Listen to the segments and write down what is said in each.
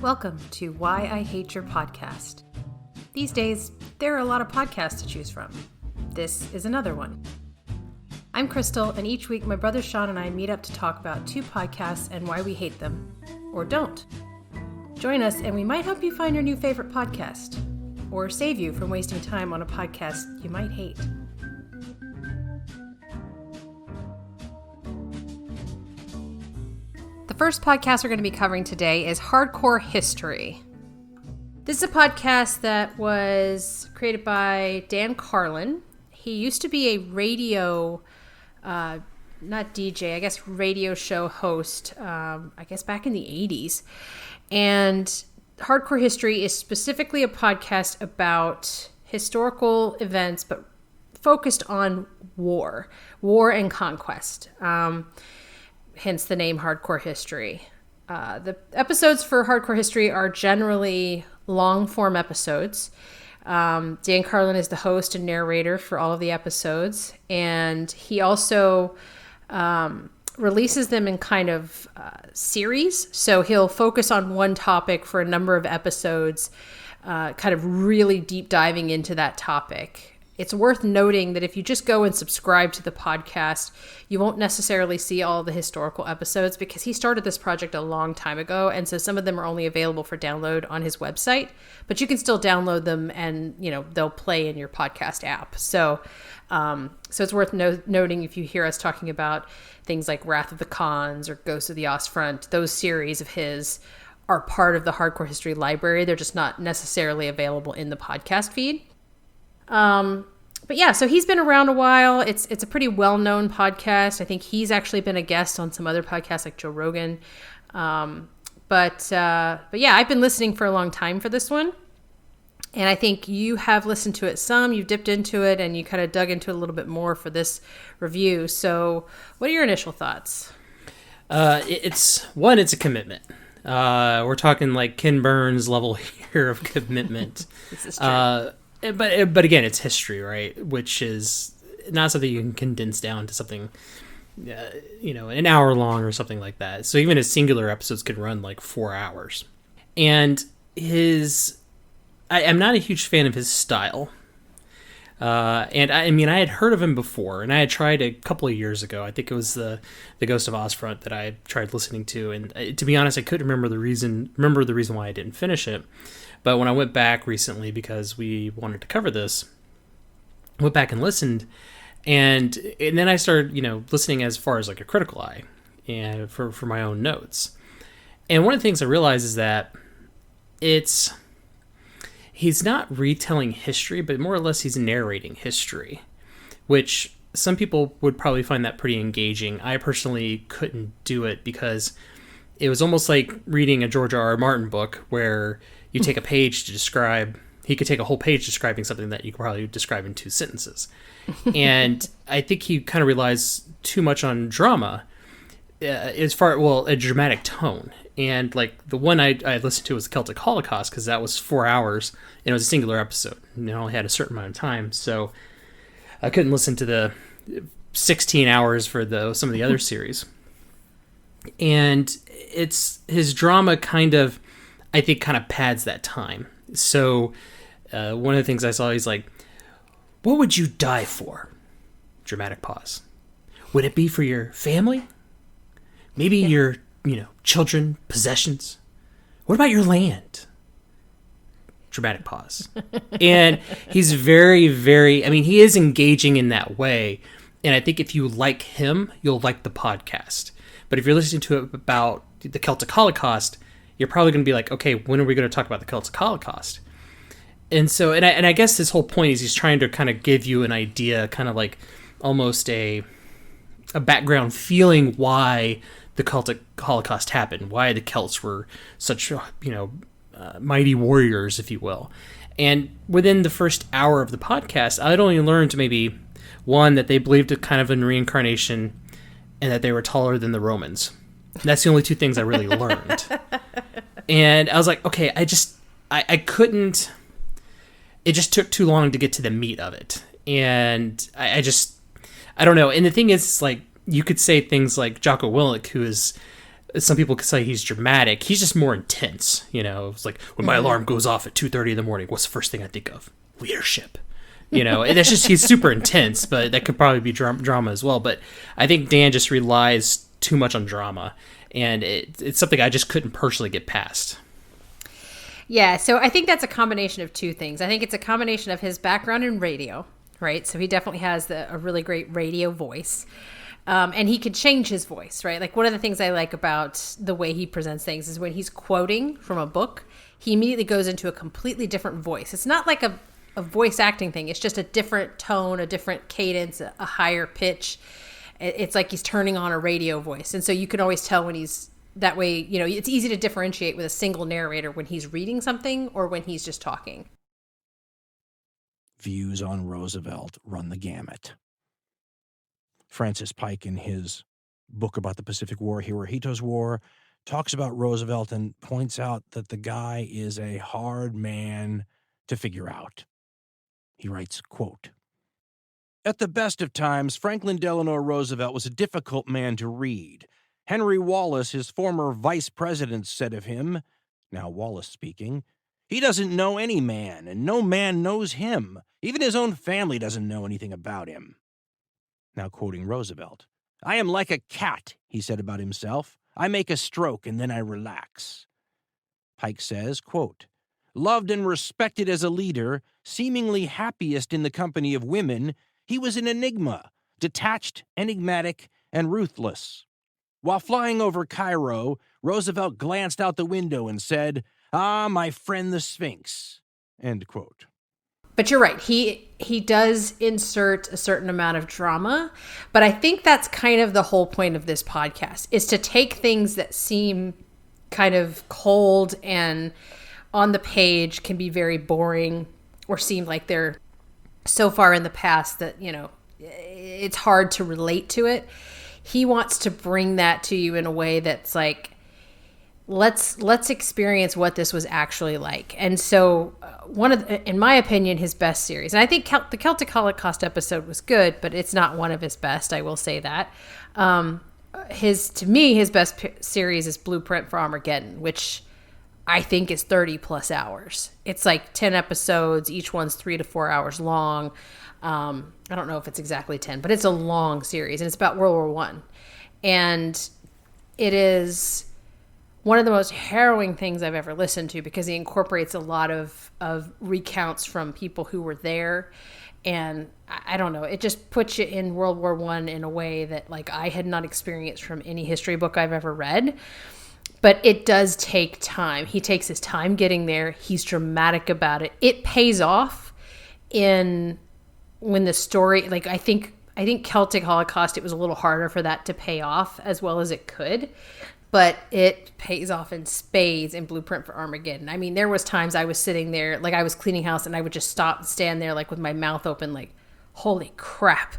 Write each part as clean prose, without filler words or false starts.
Welcome to Why I Hate Your Podcast. These days, there are a lot of podcasts to choose from. This is another one. I'm Crystal, and each week my brother Sean and I meet up to talk about two podcasts and why we hate them, or don't. Join us and we might help you find your new favorite podcast, or save you from wasting time on a podcast you might hate. The first podcast we're going to be covering today is Hardcore History. This is a podcast that was created by Dan Carlin. He used to be a radio, not DJ, I guess radio show host, back in the 80s. And Hardcore History is specifically a podcast about historical events, but focused on war and conquest. Hence the name Hardcore History. The episodes for Hardcore History are generally long-form episodes. Dan Carlin is the host and narrator for all of the episodes, and he also releases them in kind of series. So he'll focus on one topic for a number of episodes, kind of really deep diving into that topic. It's worth noting that if you just go and subscribe to the podcast, you won't necessarily see all the historical episodes because he started this project a long time ago. And so some of them are only available for download on his website, but you can still download them and, they'll play in your podcast app. So it's worth noting if you hear us talking about things like Wrath of the Khans or Ghosts of the Ostfront, those series of his are part of the Hardcore History library. They're just not necessarily available in the podcast feed. But yeah, so he's been around a while. It's a pretty well-known podcast. I think he's actually been a guest on some other podcasts like Joe Rogan. But yeah, I've been listening for a long time for this one. And I think you have listened to it some, you've dipped into it, and you kind of dug into it a little bit more for this review. So what are your initial thoughts? It's a commitment. We're talking like Ken Burns level here of commitment. This is true. But again, it's history, right? Which is not something you can condense down to something, an hour long or something like that. So even his singular episodes could run like 4 hours. And I'm not a huge fan of his style. And I had heard of him before, and I had tried a couple of years ago. I think it was the Ghost of Ostfront that I tried listening to. And to be honest, I couldn't remember the reason why I didn't finish it. But when I went back recently, because we wanted to cover this, I went back and listened, and then I started, listening as far as like a critical eye, and for my own notes. And one of the things I realized is that he's not retelling history, but more or less he's narrating history, which some people would probably find that pretty engaging. I personally couldn't do it because it was almost like reading a George R.R. Martin book where you take a page to describe, he could take a whole page describing something that you could probably describe in 2 sentences. And I think he kind of relies too much on drama, a dramatic tone. And like the one I listened to was the Celtic Holocaust, because that was 4 hours and it was a singular episode and it only had a certain amount of time. So I couldn't listen to the 16 hours for some of the other series. And it's his drama kind of pads that time. So one of the things I saw, he's like, what would you die for? Dramatic pause. Would it be for your family? Maybe your, children, possessions? What about your land? Dramatic pause. And he's very, very, he is engaging in that way. And I think if you like him, you'll like the podcast. But if you're listening to it about the Celtic Holocaust, you're probably going to be like, okay, when are we going to talk about the Celtic Holocaust? And so, and I guess his whole point is he's trying to kind of give you an idea, kind of like almost a background feeling why the Celtic Holocaust happened, why the Celts were such, mighty warriors, if you will. And within the first hour of the podcast, I'd only learned maybe one, that they believed kind of in reincarnation and that they were taller than the Romans. That's the only 2 things I really learned. And I was like, okay, I couldn't, it just took too long to get to the meat of it. And I don't know. And the thing is, like, you could say things like Jocko Willink, who is some people could say he's dramatic. He's just more intense. It's like, when my alarm goes off at 2:30 in the morning, what's the first thing I think of? Leadership. And that's just, he's super intense, but that could probably be drama as well. But I think Dan just relies too much on drama, and it's something I just couldn't personally get past. Yeah, so I think that's a combination of two things. I think it's a combination of his background in radio, right? So he definitely has a really great radio voice. And he could change his voice, right? Like, one of the things I like about the way he presents things is when he's quoting from a book, he immediately goes into a completely different voice. It's not like a voice acting thing. It's just a different tone, a different cadence, a higher pitch. It's like he's turning on a radio voice. And so you can always tell when he's that way. It's easy to differentiate with a single narrator when he's reading something or when he's just talking. Views on Roosevelt run the gamut. Francis Pike, in his book about the Pacific War, Hirohito's War, talks about Roosevelt and points out that the guy is a hard man to figure out. He writes, quote, "At the best of times, Franklin Delano Roosevelt was a difficult man to read. Henry Wallace, his former vice president, said of him," now Wallace speaking, "he doesn't know any man, and no man knows him. Even his own family doesn't know anything about him." Now quoting Roosevelt, "I am like a cat," he said about himself. "I make a stroke and then I relax." Pike says, quote, "Loved and respected as a leader, seemingly happiest in the company of women, he was an enigma, detached, enigmatic, and ruthless. While flying over Cairo, Roosevelt glanced out the window and said, 'Ah, my friend the Sphinx,'" end quote. But you're right. He does insert a certain amount of drama, but I think that's kind of the whole point of this podcast, is to take things that seem kind of cold and on the page can be very boring or seem like they're so far in the past that, it's hard to relate to it. He wants to bring that to you in a way that's like, let's experience what this was actually like. And so in my opinion, his best series, and I think the Celtic Holocaust episode was good, but it's not one of his best, I will say that. To me, his best series is Blueprint for Armageddon, which I think is 30 plus hours. It's like 10 episodes. Each one's 3 to 4 hours long. I don't know if it's exactly 10, but it's a long series, and it's about World War I. And it is one of the most harrowing things I've ever listened to, because he incorporates a lot of recounts from people who were there. And I don't know, it just puts you in World War I in a way that, like, I had not experienced from any history book I've ever read. But it does take time. He takes his time getting there. He's dramatic about it. It pays off when the story, like, I think Celtic Holocaust, it was a little harder for that to pay off as well as it could. But it pays off in spades in Blueprint for Armageddon. I mean, there was times I was sitting there, like I was cleaning house, and I would just stop and stand there, like with my mouth open, like, holy crap.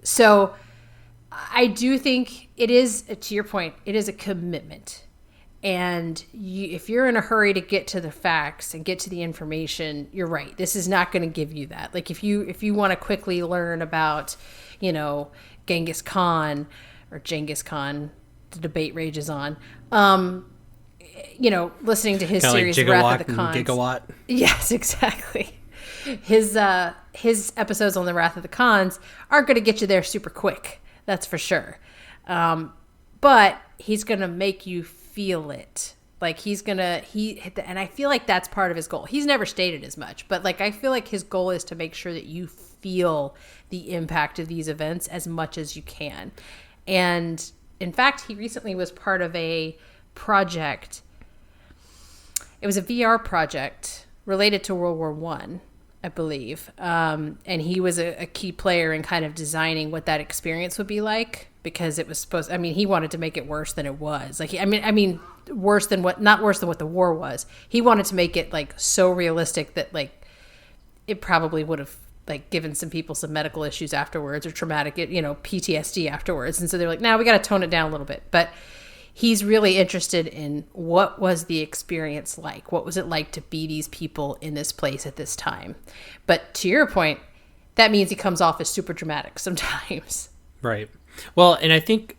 So I do think it is, to your point, it is a commitment. And if you're in a hurry to get to the facts and get to the information, you're right. This is not going to give you that. Like, if you want to quickly learn about, Genghis Khan or Genghis Khan, the debate rages on. Listening to his Kinda series, like Wrath of the Gigawatt Khans. and Gigawatt. Yes, exactly. His episodes on the Wrath of the Khans aren't going to get you there super quick. That's for sure. But he's going to make you feel it. Like, and I feel like that's part of his goal. He's never stated as much, but like, I feel like his goal is to make sure that you feel the impact of these events as much as you can. And in fact, he recently was part of a project. It was a VR project related to World War I believe. And he was a key player in kind of designing what that experience would be like, because it was he wanted to make it worse than it was. Like, not worse than what the war was. He wanted to make it like so realistic that, like, it probably would have, like, given some people some medical issues afterwards, or traumatic, PTSD afterwards. And so they're like, we got to tone it down a little bit. But he's really interested in what was the experience like? What was it like to be these people in this place at this time? But to your point, that means he comes off as super dramatic sometimes. Right. Well, and I think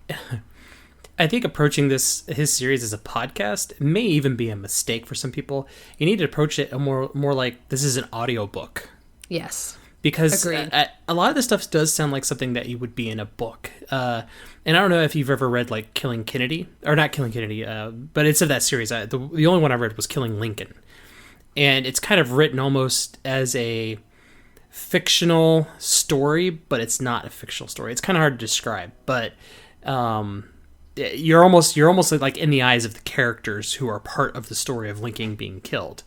I think approaching his series as a podcast may even be a mistake for some people. You need to approach it more like this is an audiobook. Yes. Because a lot of this stuff does sound like something that you would be in a book. And I don't know if you've ever read like Killing Kennedy, or not Killing Kennedy, but it's of that series. The only one I read was Killing Lincoln. And it's kind of written almost as a fictional story, but it's not a fictional story. It's kind of hard to describe, but you're almost like in the eyes of the characters who are part of the story of Lincoln being killed.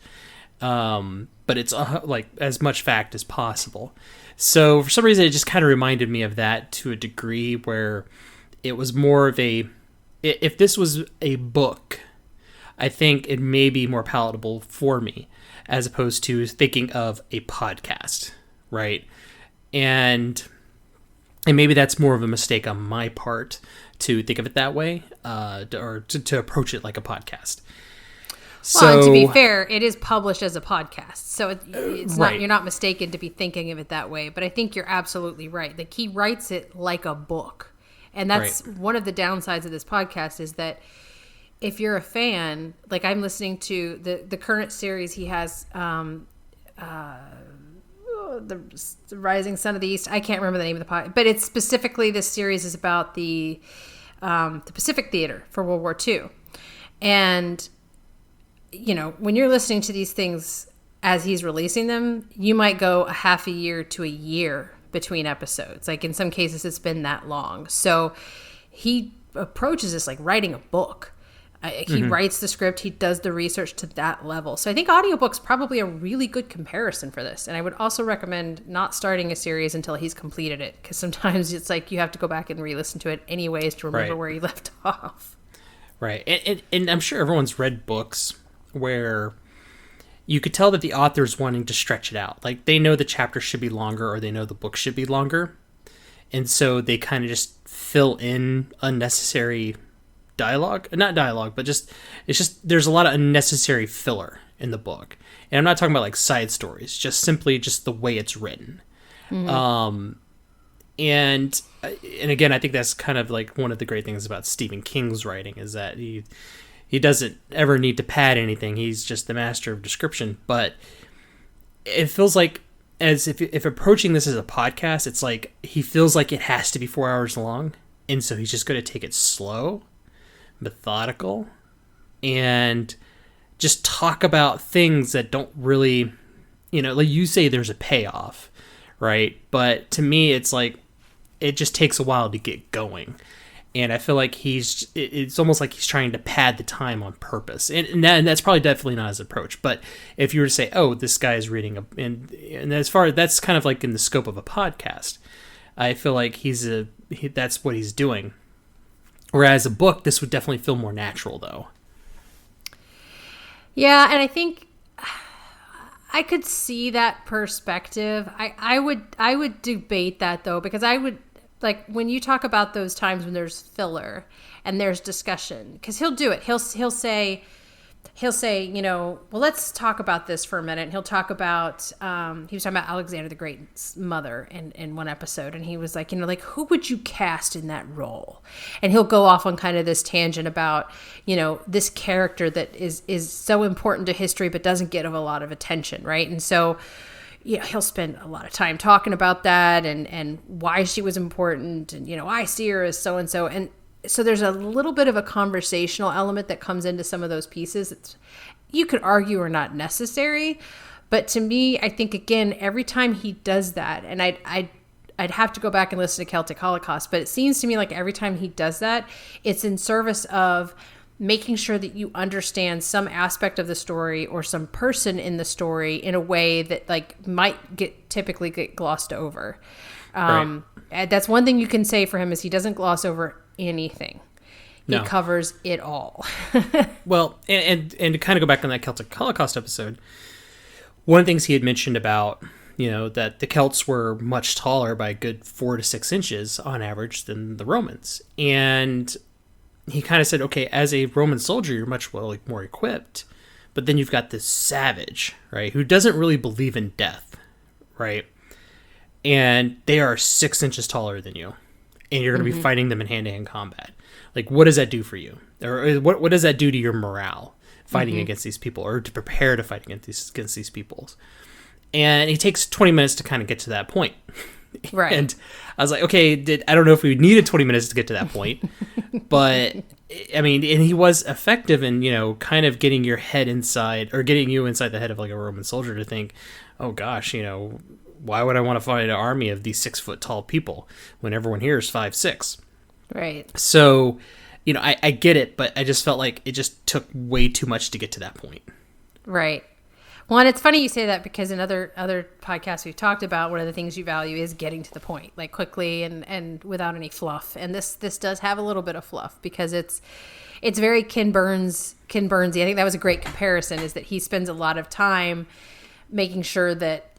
But it's like as much fact as possible. So for some reason, it just kind of reminded me of that to a degree, where it was more of if this was a book, I think it may be more palatable for me, as opposed to thinking of a podcast, right? And maybe that's more of a mistake on my part to think of it that way, or to approach it like a podcast. Well, and to be fair, it is published as a podcast, so it's right. not, you're not mistaken to be thinking of it that way. But I think you're absolutely right. Like, he writes it like a book, and that's right. One of the downsides of this podcast is that if you're a fan, like I'm listening to the current series, he has the Rising Sun of the East. I can't remember the name of the podcast, but it's specifically, this series is about the Pacific Theater for World War II, and you know, when you're listening to these things as he's releasing them, you might go a half a year to a year between episodes. Like in some cases, it's been that long. So he approaches this like writing a book. He writes the script. He does the research to that level. So I think audiobook's probably a really good comparison for this. And I would also recommend not starting a series until he's completed it, because sometimes it's like you have to go back and re-listen to it anyways to remember where you left off. Right. And I'm sure everyone's read books where you could tell that the author's wanting to stretch it out. Like, they know the chapter should be longer, or they know the book should be longer. And so they kind of just fill in unnecessary dialogue. Not dialogue, but it's just there's a lot of unnecessary filler in the book. And I'm not talking about like side stories, just simply just the way it's written. Mm-hmm. And again, I think that's kind of like one of the great things about Stephen King's writing, is that he doesn't ever need to pad anything. He's just the master of description. But it feels like, as if approaching this as a podcast, it's like he feels like it has to be 4 hours long. And so he's just going to take it slow, methodical, and just talk about things that don't really, like you say, there's a payoff, right? But to me, it's like, it just takes a while to get going. And I feel like it's almost like he's trying to pad the time on purpose. And that's probably definitely not his approach. But if you were to say, oh, this guy is reading and as far as that's kind of like in the scope of a podcast, I feel like that's what he's doing. Whereas a book, this would definitely feel more natural, though. Yeah, and I think I could see that perspective. I would debate that, though, because I would, like, when you talk about those times when there's filler and there's discussion, because he'll do it. He'll say, well, let's talk about this for a minute. And he'll talk about, he was talking about Alexander the Great's mother in one episode. And he was like, like, who would you cast in that role? And he'll go off on kind of this tangent about, this character that is so important to history, but doesn't get a lot of attention. Right. And so, he'll spend a lot of time talking about that and why she was important. And, I see her as so-and-so. And so there's a little bit of a conversational element that comes into some of those pieces. You could argue are not necessary. But to me, I think, again, every time he does that, and I'd have to go back and listen to Celtic Holocaust, but it seems to me like every time he does that, it's in service of making sure that you understand some aspect of the story or some person in the story in a way that like might typically get glossed over. Right. That's one thing you can say for him, is he doesn't gloss over anything. He covers it all. Well, and to kind of go back on that Celtic Holocaust episode, one of the things he had mentioned about, that the Celts were much taller by a good 4 to 6 inches on average than the Romans. And he kind of said, okay, as a Roman soldier, you're much more equipped, but then you've got this savage, right, who doesn't really believe in death, right? And they are 6 inches taller than you, and you're going to be fighting them in hand-to-hand combat. Like, what does that do for you? Or what does that do to your morale fighting against these people, or to prepare to fight against these peoples? And he takes 20 minutes to kind of get to that point. Right. And I was like, okay, I don't know if we needed 20 minutes to get to that point, but I mean, and he was effective in, kind of getting your head inside, or getting you inside the head of like a Roman soldier to think, oh gosh, why would I want to fight an army of these 6 foot tall people when everyone here is 5'6"? Right. So, I get it, but I just felt like it just took way too much to get to that point. Right. Well, and it's funny you say that, because in other podcasts we've talked about, one of the things you value is getting to the point, like quickly and without any fluff. And this does have a little bit of fluff, because it's very Ken Burnsy. I think that was a great comparison, is that he spends a lot of time making sure that,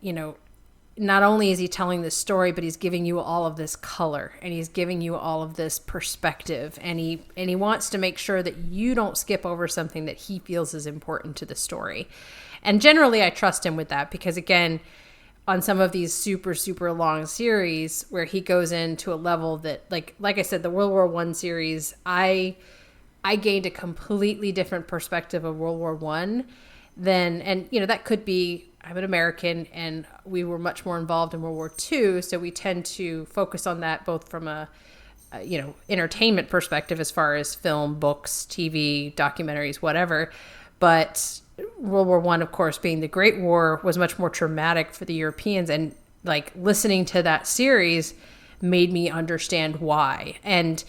not only is he telling this story, but he's giving you all of this color, and he's giving you all of this perspective, and he wants to make sure that you don't skip over something that he feels is important to the story. And generally I trust him with that, because again, on some of these super, super long series where he goes into a level that, like I said, the World War I series, I gained a completely different perspective of World War I and that could be, I'm an American, and we were much more involved in World War II, so we tend to focus on that both from a entertainment perspective, as far as film, books, TV, documentaries, whatever. But World War I, of course, being the Great War, was much more traumatic for the Europeans, and like listening to that series made me understand why. And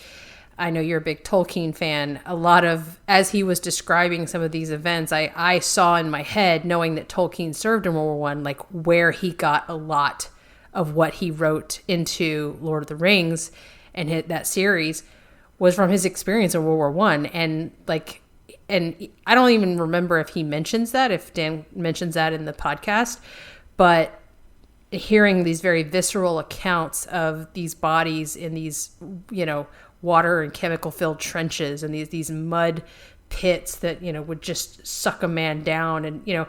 I know you're a big Tolkien fan. A lot of, as he was describing some of these events, I saw in my head, knowing that Tolkien served in World War I, like where he got a lot of what he wrote into Lord of the Rings and that series was from his experience in World War I. And I don't even remember if he mentions that, if Dan mentions that in the podcast, but hearing these very visceral accounts of these bodies in these, water and chemical filled trenches, and these mud pits that, would just suck a man down. And,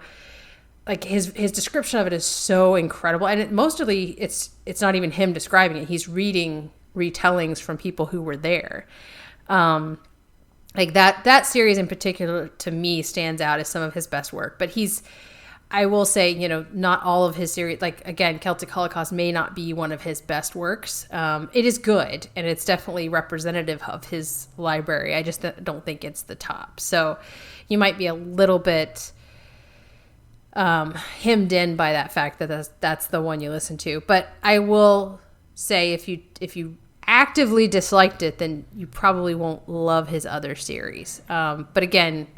like his description of it is so incredible. And mostly it's not even him describing it. He's reading retellings from people who were there. Like that series in particular to me stands out as some of his best work, but I will say, not all of his series, like again, Celtic Holocaust may not be one of his best works. It is good, and it's definitely representative of his library. I just don't think it's the top. So you might be a little bit hemmed in by that fact that that's the one you listen to. But I will say, if you actively disliked it, then you probably won't love his other series. But again,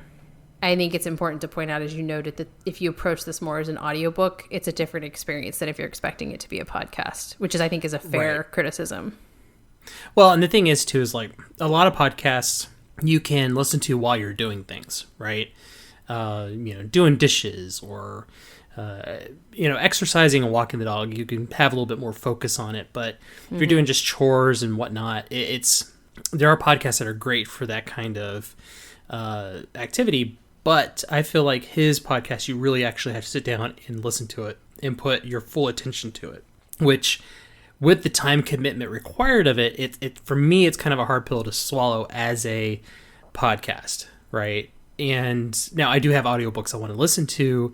I think it's important to point out, as you noted, that if you approach this more as an audiobook, it's a different experience than if you're expecting it to be a podcast, which I think is a fair criticism. Well, and the thing is too, is like a lot of podcasts you can listen to while you're doing things, right? Doing dishes or, exercising and walking the dog. You can have a little bit more focus on it. But if you're doing just chores and whatnot, there are podcasts that are great for that kind of activity. But I feel like his podcast, you really actually have to sit down and listen to it and put your full attention to it, which with the time commitment required of it, for me, it's kind of a hard pill to swallow as a podcast, right? And now I do have audiobooks I want to listen to,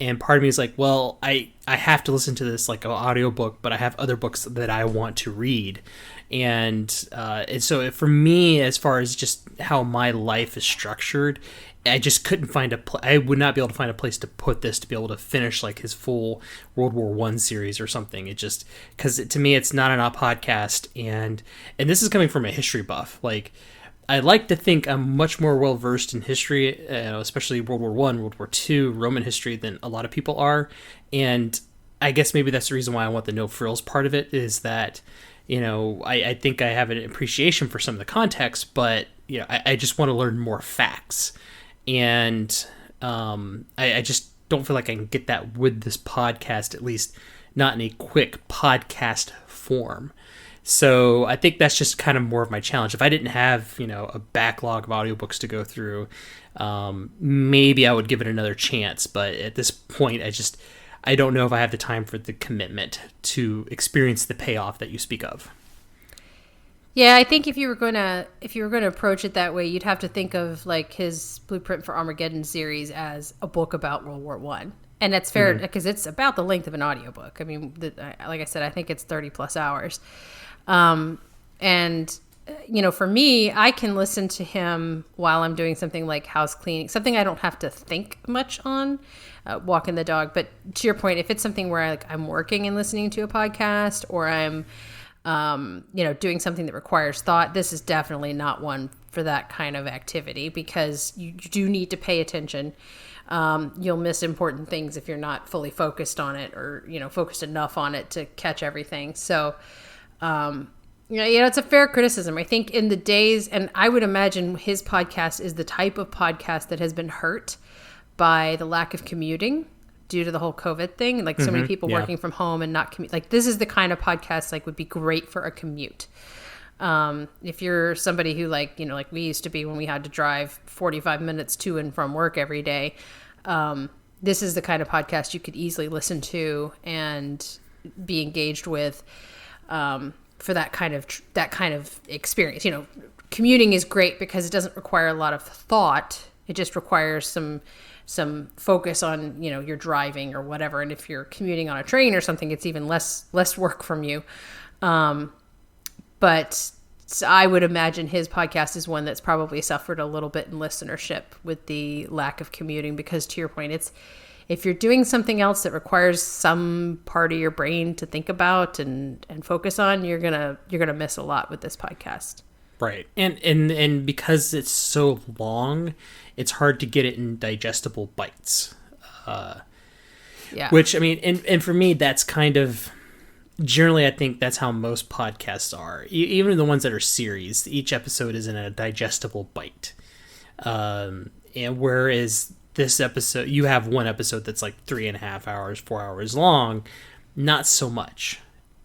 and part of me is like, well, I have to listen to this like an audiobook, but I have other books that I want to read. And so for me, as far as just how my life is structured, I just couldn't find I would not be able to find a place to put this to be able to finish like his full World War I series or something. It just, because to me, it's not a podcast. And this is coming from a history buff. Like, I like to think I'm much more well-versed in history, especially World War I, World War II, Roman history, than a lot of people are. And I guess maybe that's the reason why I want the no frills part of it, is that, I think I have an appreciation for some of the context, but, I just want to learn more facts. And I just don't feel like I can get that with this podcast, at least not in a quick podcast form. So I think that's just kind of more of my challenge. If I didn't have, a backlog of audiobooks to go through, maybe I would give it another chance. But at this point, I don't know if I have the time for the commitment to experience the payoff that you speak of. Yeah, I think if you were gonna approach it that way, you'd have to think of like his Blueprint for Armageddon series as a book about World War One, and that's fair because it's about the length of an audiobook. I mean, like I said, I think it's 30 plus hours, and for me, I can listen to him while I'm doing something like house cleaning, something I don't have to think much on, walking the dog. But to your point, if it's something where I'm working and listening to a podcast, or I'm doing something that requires thought, this is definitely not one for that kind of activity, because you do need to pay attention. You'll miss important things if you're not fully focused on it, or, focused enough on it to catch everything. So, it's a fair criticism. I think in the days, and I would imagine his podcast is the type of podcast that has been hurt by the lack of commuting due to the whole COVID thing. Like so many people working from home and not commute. Like this is the kind of podcast would be great for a commute. If you're somebody who like we used to be when we had to drive 45 minutes to and from work every day, this is the kind of podcast you could easily listen to and be engaged with, for that kind of experience. Commuting is great because it doesn't require a lot of thought. It just requires some focus on, your driving or whatever. And if you're commuting on a train or something, it's even less work from you. But I would imagine his podcast is one that's probably suffered a little bit in listenership with the lack of commuting, because to your point, if you're doing something else that requires some part of your brain to think about and focus on, you're gonna miss a lot with this podcast. Right. And because it's so long, it's hard to get it in digestible bites. Yeah. Which, I mean, and for me, that's kind of, generally, I think that's how most podcasts are. Even the ones that are series, each episode is in a digestible bite. And whereas this episode, you have one episode that's like 3.5 hours, 4 hours long, not so much.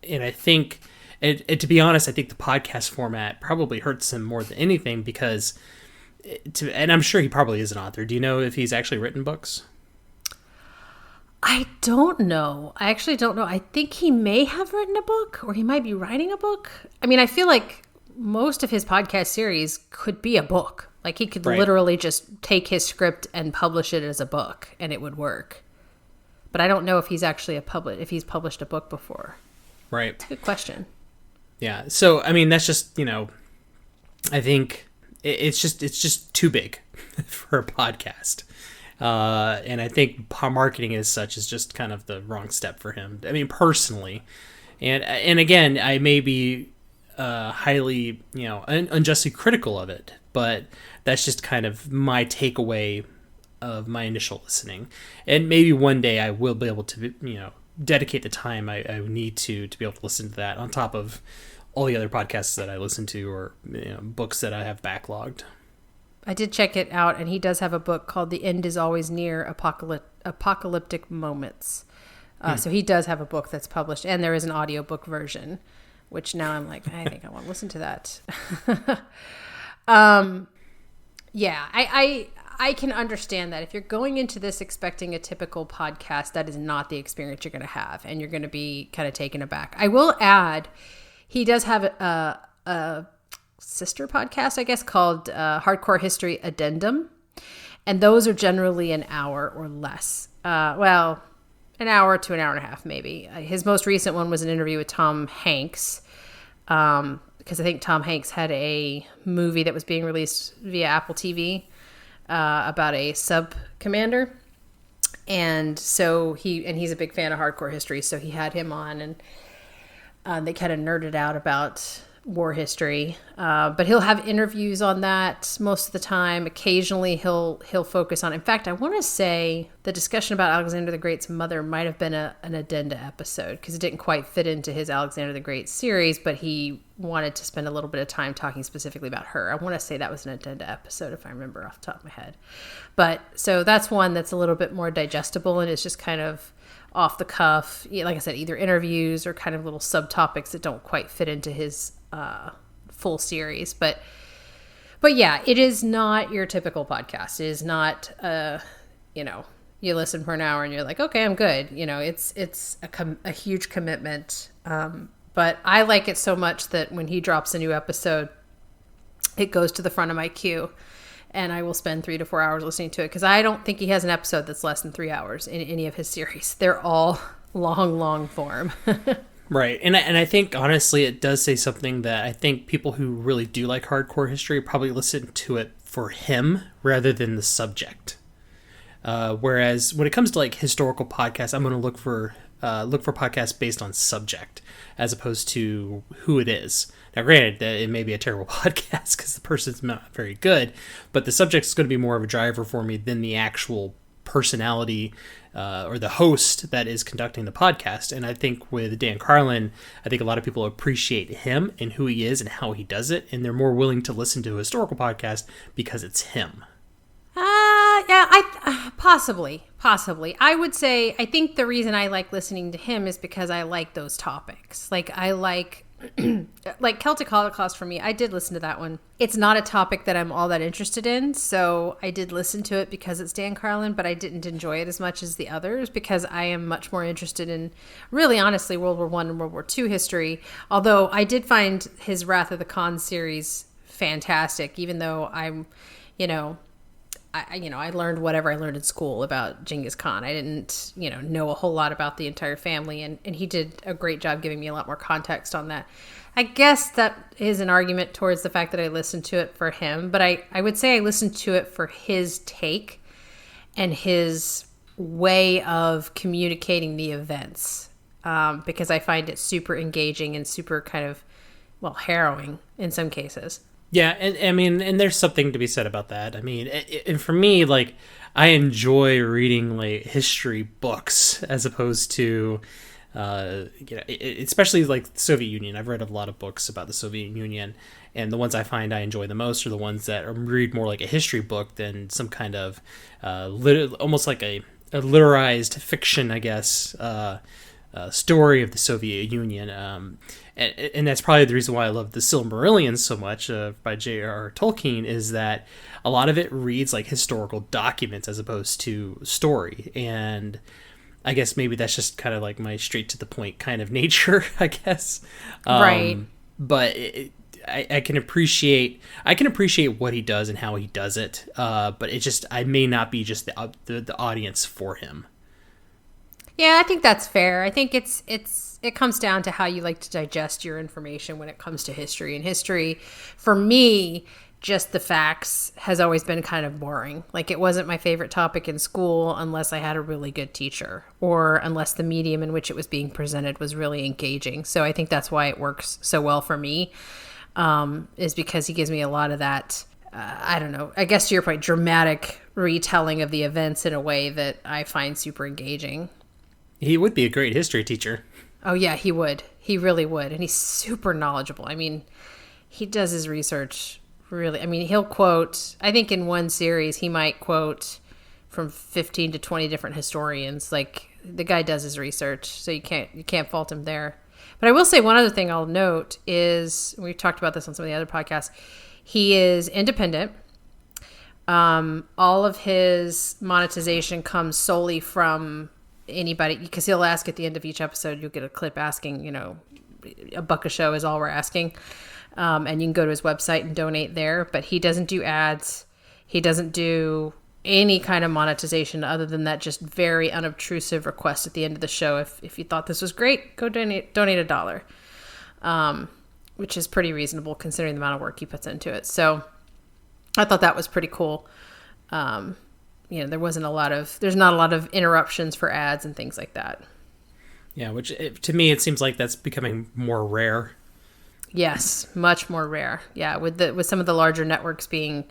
And I think, and to be honest, I think the podcast format probably hurts him more than anything, because, and I'm sure he probably is an author. Do you know if he's actually written books? I don't know. I actually don't know. I think he may have written a book, or he might be writing a book. I mean, I feel like most of his podcast series could be a book. Like he could literally just take his script and publish it as a book, and it would work. But I don't know if he's actually if he's published a book before. Right. It's a good question. Yeah. So, I mean, that's just, I think it's just too big for a podcast. And I think marketing as such is just kind of the wrong step for him. I mean, personally. And again, I may be highly, unjustly critical of it, but that's just kind of my takeaway of my initial listening. And maybe one day I will be able to, dedicate the time I need to be able to listen to that on top of all the other podcasts that I listen to, or books that I have backlogged. I did check it out, and he does have a book called The End Is Always Near, Apocalyptic Moments. So he does have a book that's published, and there is an audiobook version, which now I'm like, I think I want to listen to that. Yeah, I can understand that. If you're going into this expecting a typical podcast, that is not the experience you're going to have, and you're going to be kind of taken aback. I will add, he does have a sister podcast, I guess, called Hardcore History Addendum, and those are generally an hour or less. An hour to an hour and a half, maybe. His most recent one was an interview with Tom Hanks, because I think Tom Hanks had a movie that was being released via Apple TV about a sub commander, and so he's a big fan of hardcore history, so he had him on, and they kind of nerded out about war history, but he'll have interviews on that most of the time. Occasionally he'll focus on, in fact, I want to say the discussion about Alexander the Great's mother might have been an addenda episode, because it didn't quite fit into his Alexander the Great series, but he wanted to spend a little bit of time talking specifically about her. I want to say that was an addenda episode, if I remember off the top of my head. But so that's one that's a little bit more digestible, and it's just kind of off the cuff, like I said, either interviews or kind of little subtopics that don't quite fit into his full series. But yeah, it is not your typical podcast. It is not you listen for an hour and you're like, okay, I'm good. It's a huge commitment, But I like it so much that when he drops a new episode, it goes to the front of my queue. And I will spend 3 to 4 hours listening to it because I don't think he has an episode that's less than 3 hours in any of his series. They're all long form. Right. And I think, honestly, it does say something that I think people who really do like hardcore history probably listen to it for him rather than the subject. Whereas when it comes to like historical podcasts, I'm going to look for podcasts based on subject as opposed to who it is. Now, granted, that it may be a terrible podcast because the person's not very good, but the subject is going to be more of a driver for me than the actual personality or the host that is conducting the podcast. And I think with Dan Carlin, I think a lot of people appreciate him and who he is and how he does it, and they're more willing to listen to a historical podcast because it's him. Yeah, possibly. I would say, I think the reason I like listening to him is because I like those topics. Like, I like, like Celtic Holocaust for me, I did listen to that one. It's not a topic that I'm all that interested in, so I did listen to it because it's Dan Carlin, but I didn't enjoy it as much as the others because I am much more interested in, really honestly, World War I and World War II history. Although I did find his Wrath of the Khan series fantastic, even though I learned whatever I learned in school about Genghis Khan. I didn't, know a whole lot about the entire family, and he did a great job giving me a lot more context on that. I guess that is an argument towards the fact that I listened to it for him, but I would say I listened to it for his take and his way of communicating the events, because I find it super engaging and super kind of, harrowing in some cases. Yeah, and there's something to be said about that. I mean, and for me, like, I enjoy reading like history books as opposed to, especially like the Soviet Union. I've read a lot of books about the Soviet Union, and the ones I find I enjoy the most are the ones that read more like a history book than some kind of almost like a literized fiction, I guess, story of the Soviet Union. And that's probably the reason why I love the Silmarillion so much by J.R.R. Tolkien, is that a lot of it reads like historical documents as opposed to story. And I guess maybe that's just kind of like my straight to the point kind of nature, I guess. Right. But I can appreciate what he does and how he does it. But it just, I may not be just the audience for him. Yeah, I think that's fair. I think it comes down to how you like to digest your information when it comes to history. And history, for me, just the facts has always been kind of boring. Like, it wasn't my favorite topic in school unless I had a really good teacher or unless the medium in which it was being presented was really engaging. So I think that's why it works so well for me, is because he gives me a lot of that, I don't know, I guess to your point, dramatic retelling of the events in a way that I find super engaging. He would be a great history teacher. Oh, yeah, he would. He really would. And he's super knowledgeable. I mean, he does his research really. I mean, he'll quote, I think in one series, he might quote from 15 to 20 different historians. Like, the guy does his research, so you can't fault him there. But I will say one other thing I'll note is, we've talked about this on some of the other podcasts, he is independent. All of his monetization comes solely from anybody, because he'll ask at the end of each episode, you'll get a clip asking, $1 a show is all we're asking. And you can go to his website and donate there, but he doesn't do ads. He doesn't do any kind of monetization other than that just very unobtrusive request at the end of the show. If you thought this was great, go donate $1, which is pretty reasonable considering the amount of work he puts into it. So I thought that was pretty cool. There's not a lot of interruptions for ads and things like that. Yeah, which to me, it seems like that's becoming more rare. Yes, much more rare. Yeah, with some of the larger networks being,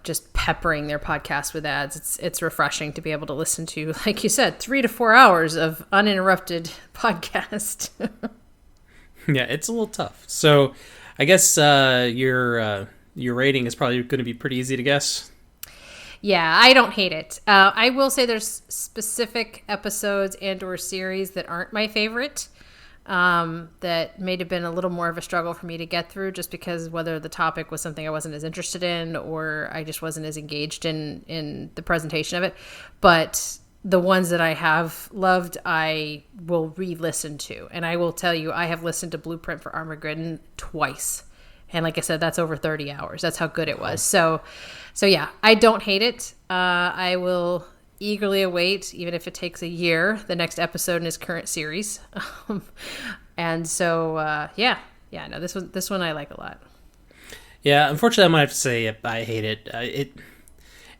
just peppering their podcasts with ads, it's refreshing to be able to listen to, like you said, 3 to 4 hours of uninterrupted podcast. Yeah, it's a little tough. So I guess your rating is probably going to be pretty easy to guess. Yeah, I don't hate it. I will say there's specific episodes and or series that aren't my favorite, that may have been a little more of a struggle for me to get through, just because whether the topic was something I wasn't as interested in or I just wasn't as engaged in the presentation of it. But the ones that I have loved, I will re-listen to. And I will tell you, I have listened to Blueprint for Armageddon twice. And like I said, that's over 30 hours. That's how good it was. So yeah, I don't hate it. I will eagerly await, even if it takes a year, the next episode in his current series. And so, no, this one I like a lot. Yeah, unfortunately, I might have to say I hate it.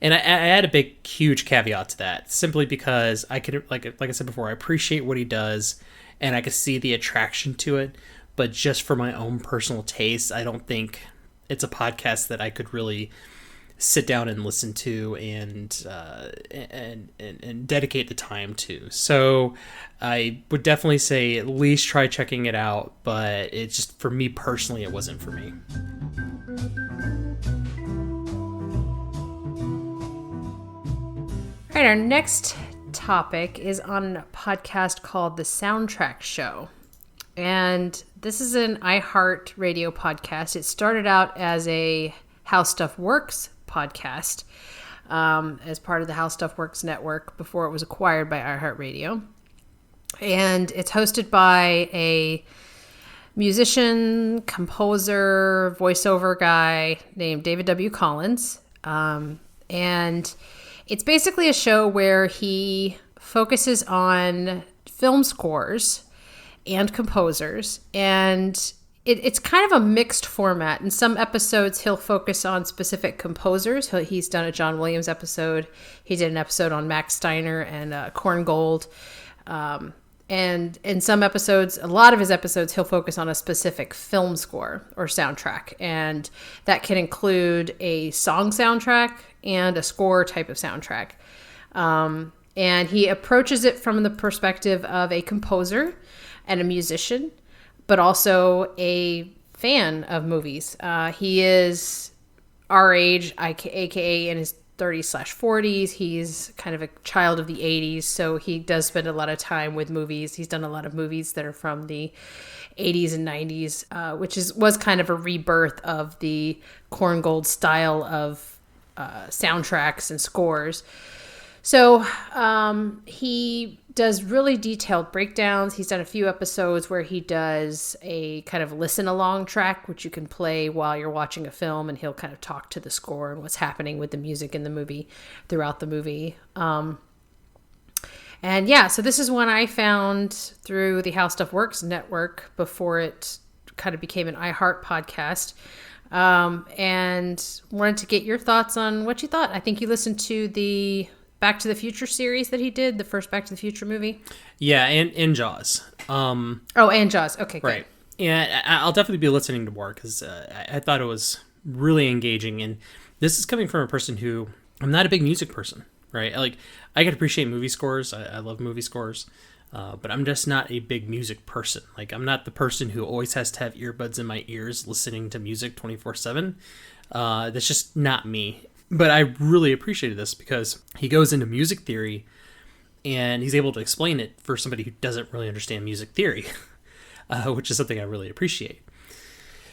And I add a huge caveat to that, simply because I could, like I said before, I appreciate what he does, and I can see the attraction to it. But just for my own personal taste, I don't think it's a podcast that I could really sit down and listen to and dedicate the time to. So I would definitely say at least try checking it out, but it just, for me personally, it wasn't for me. All right, our next topic is on a podcast called The Soundtrack Show. And this is an iHeart radio podcast. It started out as a How Stuff Works podcast as part of the How Stuff Works network before it was acquired by iHeart Radio. And it's hosted by a musician, composer, voiceover guy named David W. Collins. And it's basically a show where he focuses on film scores and composers, and it's kind of a mixed format. In some episodes, he'll focus on specific composers. He's done a John Williams episode. He did an episode on Max Steiner and Korngold. And in some episodes, a lot of his episodes, he'll focus on a specific film score or soundtrack. And that can include a song soundtrack and a score type of soundtrack. And he approaches it from the perspective of a composer and a musician, but also a fan of movies. He is our age, aka in his 30s/40s. He's kind of a child of the 80s, so he does spend a lot of time with movies. He's done a lot of movies that are from the 80s and 90s, which was kind of a rebirth of the Korngold style of soundtracks and scores. So he does really detailed breakdowns. He's done a few episodes where he does a kind of listen along track, which you can play while you're watching a film, and he'll kind of talk to the score and what's happening with the music in the movie throughout the movie. And yeah, so this is one I found through the How Stuff Works network before it kind of became an iHeart podcast. And wanted to get your thoughts on what you thought. I think you listened to the Back to the Future series that he did, the first Back to the Future movie. Yeah, and Jaws. And Jaws. Okay, good. Right. Yeah, I'll definitely be listening to more because I thought it was really engaging. And this is coming from a person who, I'm not a big music person, right? Like, I can appreciate movie scores. I love movie scores. But I'm just not a big music person. Like, I'm not the person who always has to have earbuds in my ears listening to music 24/7. That's just not me. But I really appreciated this because he goes into music theory and he's able to explain it for somebody who doesn't really understand music theory, which is something I really appreciate.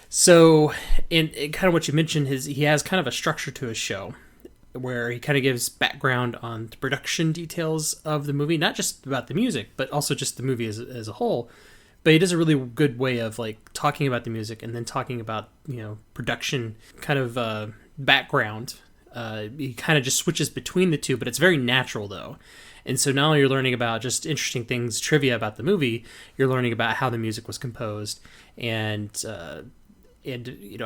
So, and kind of what you mentioned, he has kind of a structure to his show where he kind of gives background on the production details of the movie, not just about the music, but also just the movie as a whole. But he does a really good way of like talking about the music and then talking about, production kind of background. He kind of just switches between the two, but it's very natural though. And so not only you're learning about just interesting things, trivia about the movie, you're learning about how the music was composed and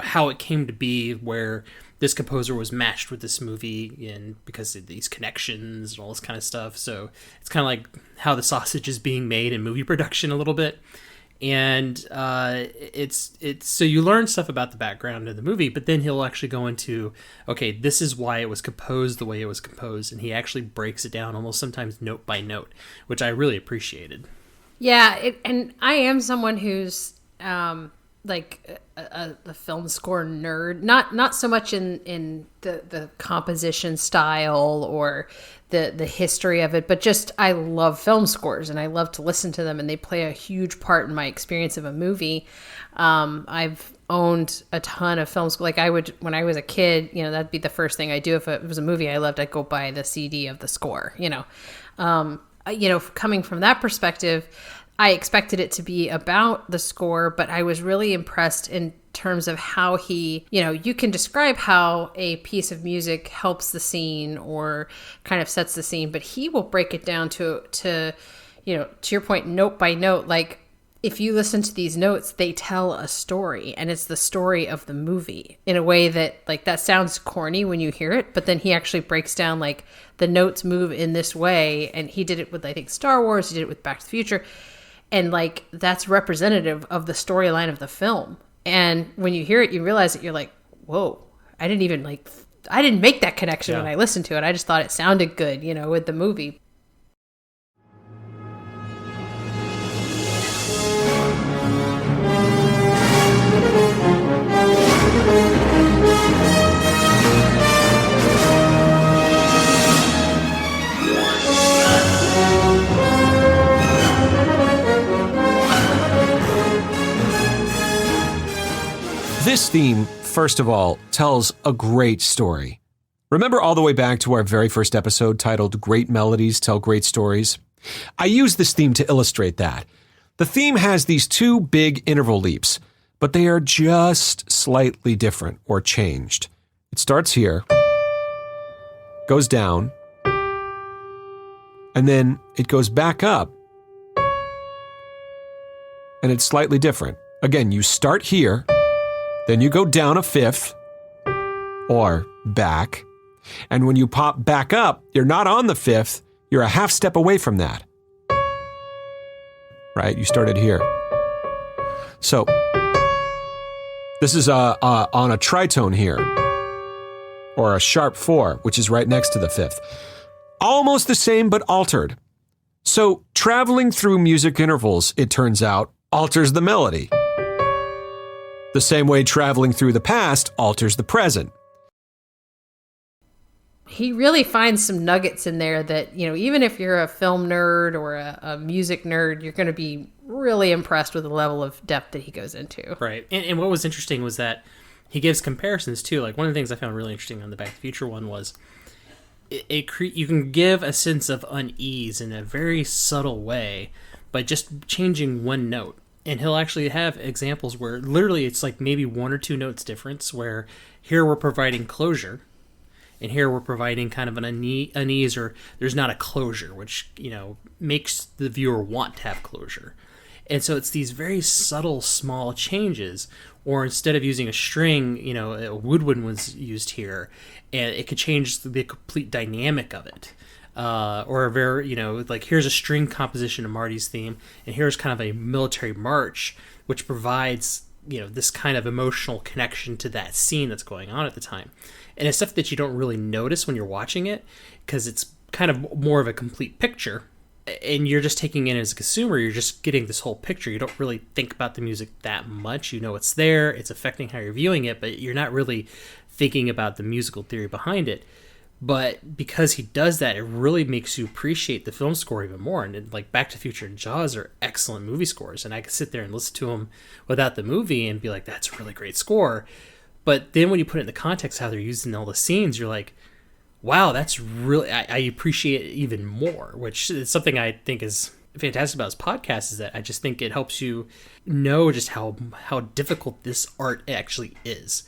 how it came to be where this composer was matched with this movie and because of these connections and all this kind of stuff. So it's kind of like how the sausage is being made in movie production a little bit. And it's so you learn stuff about the background of the movie, but then he'll actually go into, okay, this is why it was composed the way it was composed, and he actually breaks it down almost sometimes note by note, which I really appreciated. Yeah, and I am someone who's like a film score nerd, not so much in the composition style or the history of it, but just I love film scores and I love to listen to them, and they play a huge part in my experience of a movie. I've owned a ton of film score. Like I would, when I was a kid, that'd be the first thing I do. If it was a movie I loved, I'd go buy the CD of the score, coming from that perspective, I expected it to be about the score, but I was really impressed in terms of how he, you can describe how a piece of music helps the scene or kind of sets the scene, but he will break it down to your point, note by note. Like if you listen to these notes, they tell a story, and it's the story of the movie in a way that, like, that sounds corny when you hear it, but then he actually breaks down, like, the notes move in this way. And he did it with, I think, Star Wars. He did it with Back to the Future. And like, that's representative of the storyline of the film. And when you hear it, you realize that you're like, whoa, I didn't make that connection when I listened to it. I just thought it sounded good, with the movie. This theme, first of all, tells a great story. Remember all the way back to our very first episode titled Great Melodies Tell Great Stories? I use this theme to illustrate that. The theme has these two big interval leaps, but they are just slightly different or changed. It starts here, goes down, and then it goes back up, and it's slightly different. Again, you start here, then you go down a fifth, or back, and when you pop back up, you're not on the fifth, you're a half step away from that. Right? You started here. So, this is on a tritone here, or a sharp 4, which is right next to the fifth. Almost the same, but altered. So, traveling through music intervals, it turns out, alters the melody. The same way traveling through the past alters the present. He really finds some nuggets in there that, even if you're a film nerd or a music nerd, you're going to be really impressed with the level of depth that he goes into. Right. And what was interesting was that he gives comparisons too. Like one of the things I found really interesting on the Back to the Future one was you can give a sense of unease in a very subtle way by just changing one note. And he'll actually have examples where literally it's like maybe one or two notes difference, where here we're providing closure and here we're providing kind of an unease, or there's not a closure, which, makes the viewer want to have closure. And so it's these very subtle, small changes, or instead of using a string, a woodwind was used here, and it could change the complete dynamic of it. Or a very, like here's a string composition of Marty's theme, and here's kind of a military march, which provides, this kind of emotional connection to that scene that's going on at the time. And it's stuff that you don't really notice when you're watching it, because it's kind of more of a complete picture, and you're just taking in as a consumer, you're just getting this whole picture. You don't really think about the music that much. It's there, it's affecting how you're viewing it, but you're not really thinking about the musical theory behind it. But because he does that, it really makes you appreciate the film score even more. And like Back to the Future and Jaws are excellent movie scores, and I could sit there and listen to them without the movie and be like, that's a really great score. But then when you put it in the context how they're used in all the scenes, you're like, wow, that's really, I appreciate it even more, which is something I think is fantastic about his podcast, is that I just think it helps you know just how difficult this art actually is.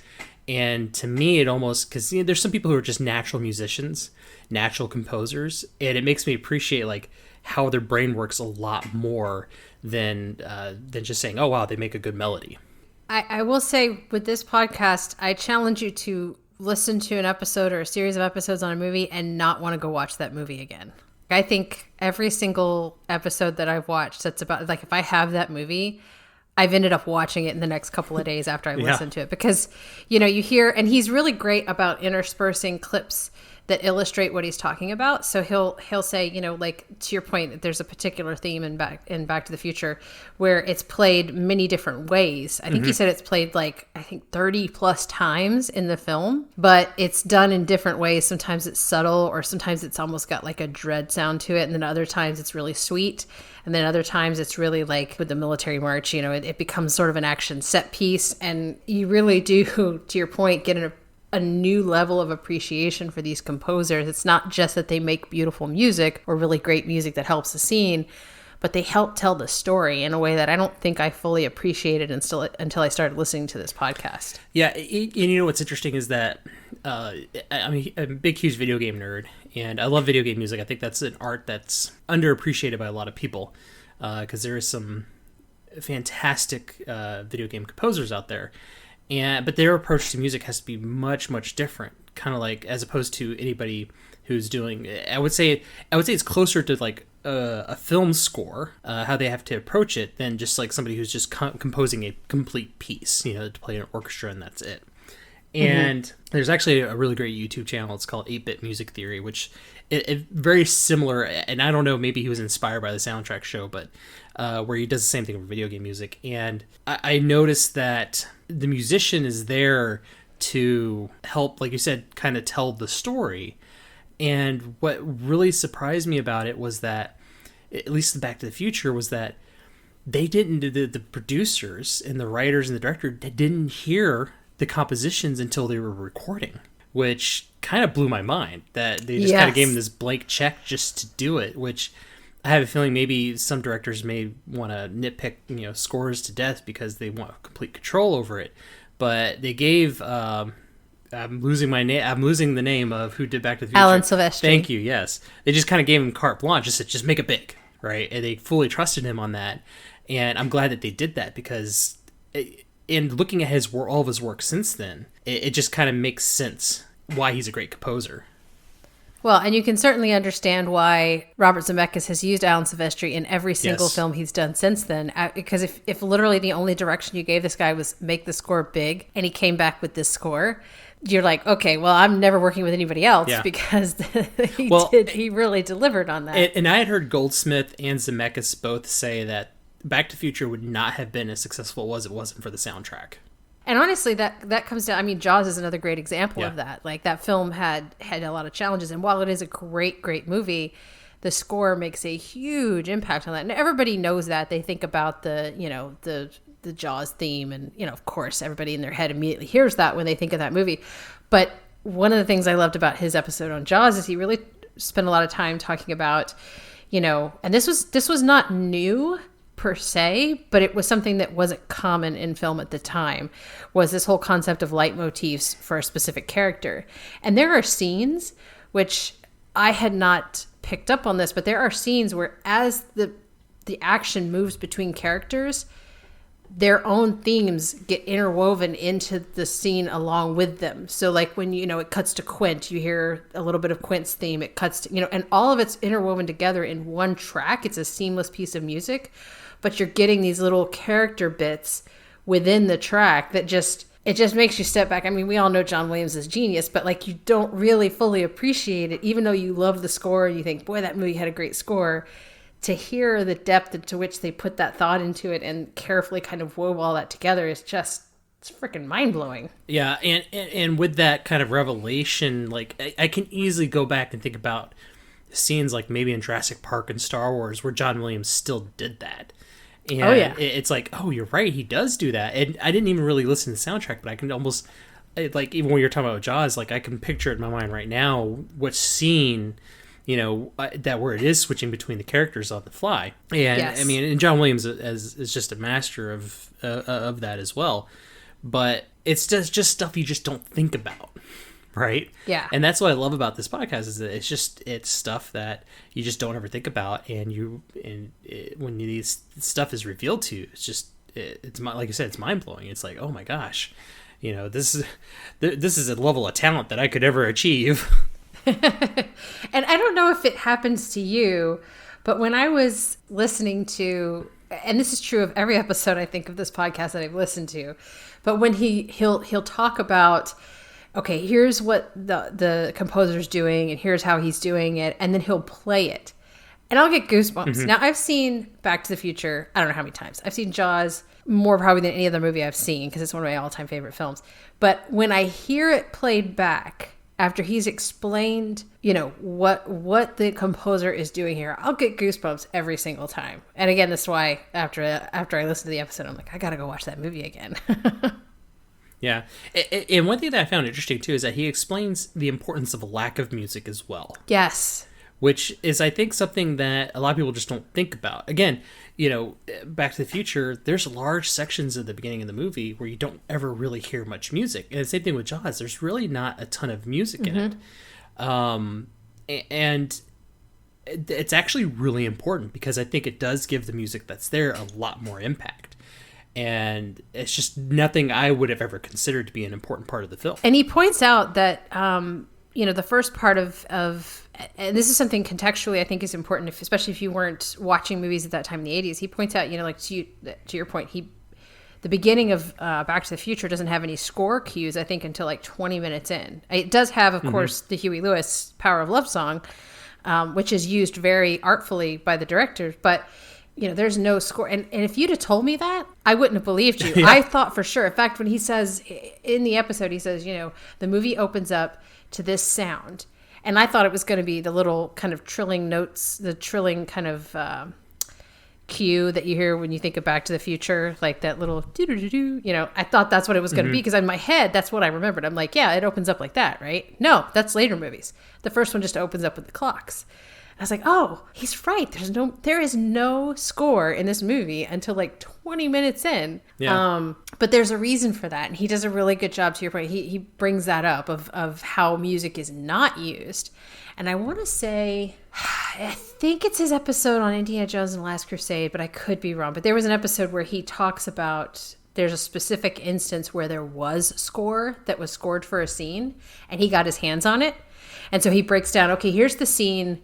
And to me, it almost, because there's some people who are just natural musicians, natural composers, and it makes me appreciate like how their brain works a lot more than just saying, oh wow, they make a good melody. I will say with this podcast, I challenge you to listen to an episode or a series of episodes on a movie and not want to go watch that movie again. I think every single episode that I've watched that's about, like, if I have that movie, I've ended up watching it in the next couple of days after I listened to it, because, you hear, and he's really great about interspersing clips that illustrate what he's talking about. So he'll say, you know, like to your point, there's a particular theme in Back to the Future where it's played many different ways. I think he said it's played like, I think 30 plus times in the film, but it's done in different ways. Sometimes it's subtle, or sometimes it's almost got like a dread sound to it. And then other times it's really sweet. And then other times it's really like with the military march, you know, it becomes sort of an action set piece. And you really do, to your point, get a new level of appreciation for these composers. It's not just that they make beautiful music or really great music that helps the scene, but they help tell the story in a way that I don't think I fully appreciated until I started listening to this podcast. Yeah, and you know what's interesting is that I'm a big, huge video game nerd, and I love video game music. I think that's an art that's underappreciated by a lot of people, because there is some fantastic video game composers out there. But their approach to music has to be much, much different. Kind of like, as opposed to anybody who's doing, I would say it's closer to like a film score, how they have to approach it, than just like somebody who's just composing a complete piece, you know, to play an orchestra and that's it. And there's actually a really great YouTube channel. It's called 8-Bit Music Theory, which it very similar. And I don't know, maybe he was inspired by the soundtrack show, but where he does the same thing with video game music. And I noticed that the musician is there to help, like you said, kind of tell the story. And what really surprised me about it was that, at least in Back to the Future, was that they didn't, the producers and the writers and the director didn't hear the compositions until they were recording, which kind of blew my mind, that they just kind of gave him this blank check just to do it, which I have a feeling maybe some directors may want to nitpick, you know, scores to death because they want complete control over it. But they gave, I'm losing the name of who did Back to the Future. Alan Silvestri. Thank you, yes. They just kind of gave him carte blanche, just said, just make it big, right? And they fully trusted him on that. And I'm glad that they did that, because in looking at all of his work since then, it just kind of makes sense why he's a great composer. Well, and you can certainly understand why Robert Zemeckis has used Alan Silvestri in every single film he's done since then. Because if literally the only direction you gave this guy was make the score big, and he came back with this score, you're like, okay, well, I'm never working with anybody else, because he really delivered on that. And I had heard Goldsmith and Zemeckis both say that Back to the Future would not have been as successful as it wasn't for the soundtrack. And honestly, that comes down, I mean, Jaws is another great example of that. Like, that film had a lot of challenges, and while it is a great, great movie, the score makes a huge impact on that. And everybody knows that. They think about the Jaws theme, and, you know, of course, everybody in their head immediately hears that when they think of that movie. But one of the things I loved about his episode on Jaws is he really spent a lot of time talking about, you know, and this was not new per se, but it was something that wasn't common in film at the time, was this whole concept of leitmotifs for a specific character. And there are scenes, which I had not picked up on this, but there are scenes where as the action moves between characters, their own themes get interwoven into the scene along with them. So like when, you know, it cuts to Quint, you hear a little bit of Quint's theme, it cuts to, you know, and all of it's interwoven together in one track. It's a seamless piece of music, but you're getting these little character bits within the track that it just makes you step back. I mean, we all know John Williams is genius, but like, you don't really fully appreciate it, even though you love the score and you think, boy, that movie had a great score. To hear the depth to which they put that thought into it and carefully kind of wove all that together is just, it's freaking mind-blowing. Yeah, and with that kind of revelation, like, I can easily go back and think about scenes like maybe in Jurassic Park and Star Wars where John Williams still did that. And it's like, oh, you're right, he does do that. And I didn't even really listen to the soundtrack, but I can almost, like, even when you're talking about Jaws, like, I can picture it in my mind right now, what scene, you know, that where it is switching between the characters on the fly. And I mean, and John Williams is just a master of that as well. But it's just stuff you just don't think about, right? Yeah. And that's what I love about this podcast, is that it's stuff that you just don't ever think about, and when these stuff is revealed to you, it's like I said, it's mind blowing. It's like, oh my gosh, you know, this is a level of talent that I could ever achieve. And I don't know if it happens to you, but when I was listening to, and this is true of every episode I think of this podcast that I've listened to, but when he'll talk about, okay, here's what the composer's doing and here's how he's doing it, and then he'll play it. And I'll get goosebumps. Now, I've seen Back to the Future, I don't know how many times. I've seen Jaws more probably than any other movie I've seen because it's one of my all-time favorite films. But when I hear it played back after he's explained, what the composer is doing here, I'll get goosebumps every single time. And again, that's why after I listen to the episode, I'm like, I got to go watch that movie again. Yeah. And one thing that I found interesting, too, is that he explains the importance of a lack of music as well. Yes. Which is, I think, something that a lot of people just don't think about. Again, Back to the Future, there's large sections of the beginning of the movie where you don't ever really hear much music. And the same thing with Jaws. There's really not a ton of music in it. And it's actually really important because I think it does give the music that's there a lot more impact. And it's just nothing I would have ever considered to be an important part of the film. And he points out that, the first part of and this is something contextually I think is important, especially if you weren't watching movies at that time in the 80s. He points out, like to your point, the beginning of Back to the Future doesn't have any score cues, I think, until like 20 minutes in. It does have, of course, the Huey Lewis Power of Love song, which is used very artfully by the directors, but there's no score. And if you'd have told me that, I wouldn't have believed you. Yeah. I thought for sure. In fact, when he says in the episode, he says, the movie opens up to this sound. And I thought it was going to be the little kind of trilling notes, the trilling kind of cue that you hear when you think of Back to the Future, like that little doo-doo-doo-doo. I thought that's what it was going to be because in my head, that's what I remembered. I'm like, yeah, it opens up like that, right? No, that's later movies. The first one just opens up with the clocks. I was like, oh, he's right. There is no score in this movie until like 20 minutes in. Yeah. But there's a reason for that. And he does a really good job, to your point. He brings that up of how music is not used. And I want to say, I think it's his episode on Indiana Jones and the Last Crusade, but I could be wrong. But there was an episode where he talks about there's a specific instance where there was score that was scored for a scene and he got his hands on it. And so he breaks down, okay, here's the scene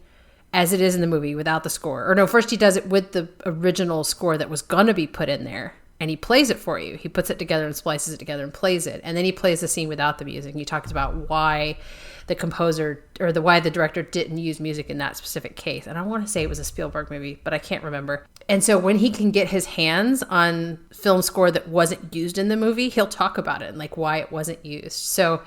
as it is in the movie without the score. Or no, first he does it with the original score that was going to be put in there. And he plays it for you. He puts it together and splices it together and plays it. And then he plays the scene without the music. And he talks about why the composer or why the director didn't use music in that specific case. And I want to say it was a Spielberg movie, but I can't remember. And so when he can get his hands on film score that wasn't used in the movie, he'll talk about it and like why it wasn't used. So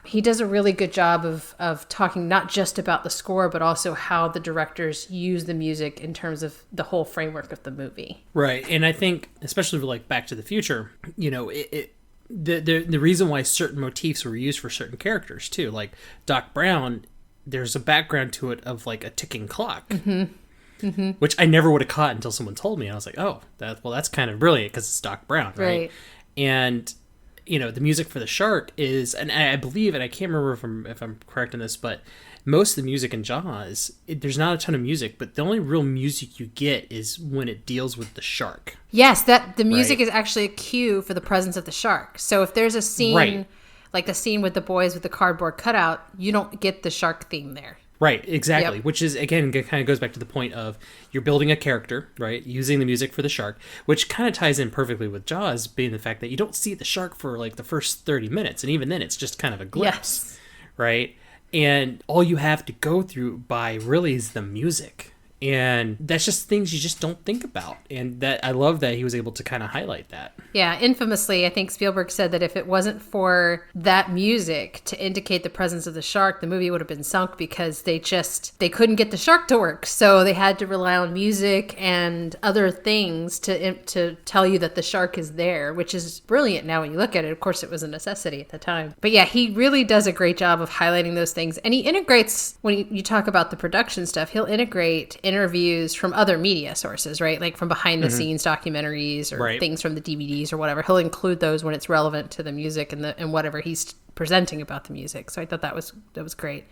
he does a really good job of talking not just about the score, but also how the directors use the music in terms of the whole framework of the movie. Right. And I think, especially for like Back to the Future, the reason why certain motifs were used for certain characters too, like Doc Brown, there's a background to it of like a ticking clock, which I never would have caught until someone told me. And I was like, oh, that's kind of brilliant because it's Doc Brown, right? And the music for the shark is, and I believe, and I can't remember if I'm correct in this, but most of the music in Jaws, there's not a ton of music, but the only real music you get is when it deals with the shark. Yes, that the music is actually a cue for the presence of the shark. So if there's a scene, like the scene with the boys with the cardboard cutout, you don't get the shark theme there. Right, exactly. Yep. Which is, again, kind of goes back to the point of you're building a character, right? Using the music for the shark, which kind of ties in perfectly with Jaws, being the fact that you don't see the shark for like the first 30 minutes. And even then, it's just kind of a glimpse, right? And all you have to go through by really is the music. And that's just things you just don't think about. And that I love that he was able to kind of highlight that. Yeah, infamously, I think Spielberg said that if it wasn't for that music to indicate the presence of the shark, the movie would have been sunk because they couldn't get the shark to work. So they had to rely on music and other things to tell you that the shark is there, which is brilliant now when you look at it. Of course, it was a necessity at the time. But yeah, he really does a great job of highlighting those things. And he integrates, when you talk about the production stuff, he'll integrate interviews from other media sources, right? Like from behind the scenes documentaries or things from the DVDs or whatever. He'll include those when it's relevant to the music and whatever he's presenting about the music. So I thought that was great.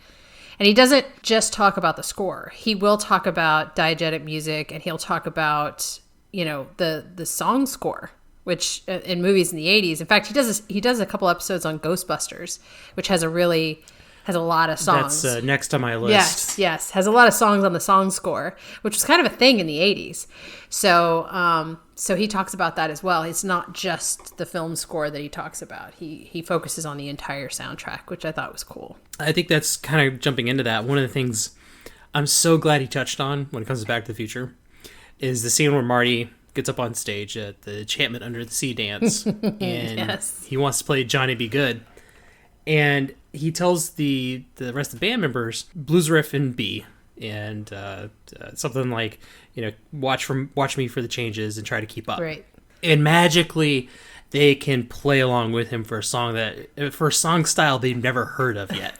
And he doesn't just talk about the score. He will talk about diegetic music, and he'll talk about, the song score, which in movies in the 80s, in fact, he does a couple episodes on Ghostbusters, which has a really has a lot of songs. That's next on my list. Yes, has a lot of songs on the song score, which was kind of a thing in the 80s. So he talks about that as well. It's not just the film score that he talks about. He focuses on the entire soundtrack, which I thought was cool. I think that's kind of jumping into that. One of the things I'm so glad he touched on when it comes to Back to the Future is the scene where Marty gets up on stage at the Enchantment Under the Sea dance, and he wants to play Johnny Be Good, and he tells the rest of the band members blues riff in B, and something like, watch me for the changes and try to keep up. Right. And magically, they can play along with him for a song style they've never heard of yet.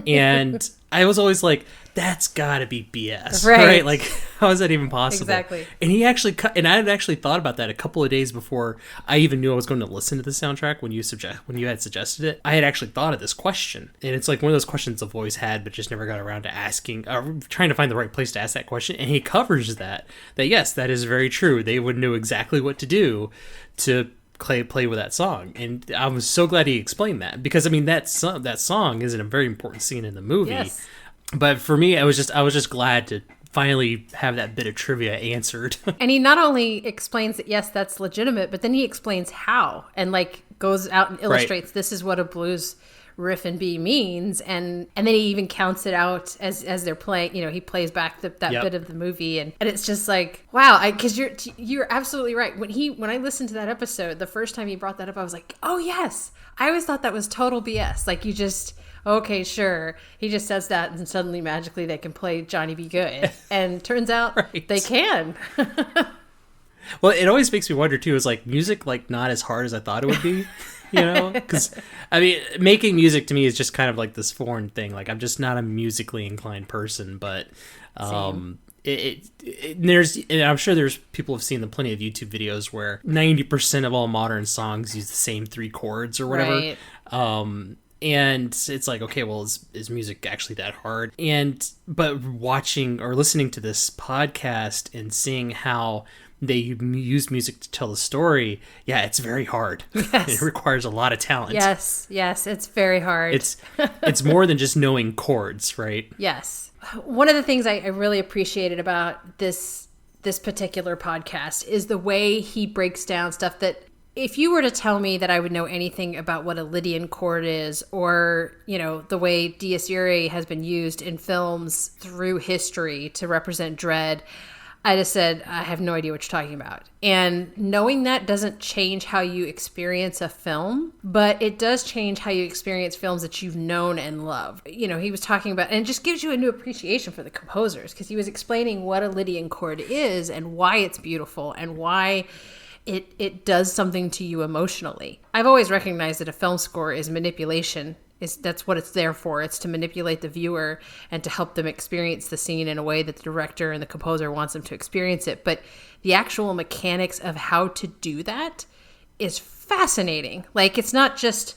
And I was always like, that's gotta be BS, right? Like, how is that even possible? Exactly. And he actually and I had actually thought about that a couple of days before I even knew I was going to listen to the soundtrack. When you had suggested it, I had actually thought of this question, and it's like one of those questions I've always had, but just never got around to asking, trying to find the right place to ask that question. And he covers that yes, that is very true. They would know exactly what to do to play with that song, and I was so glad he explained that, because I mean that song is a very important scene in the movie. Yes. But for me, I was just glad to finally have that bit of trivia answered. And he not only explains that yes, that's legitimate, but then he explains how, and like goes out and illustrates this is what a blues riff in B means, and then he even counts it out as they're playing. He plays back that bit of the movie, and it's just like, wow, because you're absolutely right. When I listened to that episode the first time he brought that up, I was like, oh yes, I always thought that was total BS. Like, you just, okay, sure, he just says that and suddenly magically they can play Johnny Be Good, and turns out they can. Well, it always makes me wonder too, is like music like not as hard as I thought it would be. Because I mean, making music to me is just kind of like this foreign thing. Like, I'm just not a musically inclined person, but and I'm sure there's people have seen plenty of YouTube videos where 90% of all modern songs use the same 3 chords or whatever. Right. And it's like, okay, well, is music actually that hard? But watching or listening to this podcast and seeing how they use music to tell the story, it's very hard. Yes. It requires a lot of talent. Yes, it's very hard. It's more than just knowing chords, right? Yes. One of the things I really appreciated about this particular podcast is the way he breaks down stuff that, if you were to tell me that I would know anything about what a Lydian chord is, or, the way Dies Irae has been used in films through history to represent dread, I just said, I have no idea what you're talking about. And knowing that doesn't change how you experience a film, but it does change how you experience films that you've known and loved. He was talking about, and it just gives you a new appreciation for the composers, because he was explaining what a Lydian chord is and why it's beautiful and why it does something to you emotionally. I've always recognized that a film score is manipulation. That's what it's there for. It's to manipulate the viewer and to help them experience the scene in a way that the director and the composer wants them to experience it. But the actual mechanics of how to do that is fascinating. Like, it's not just,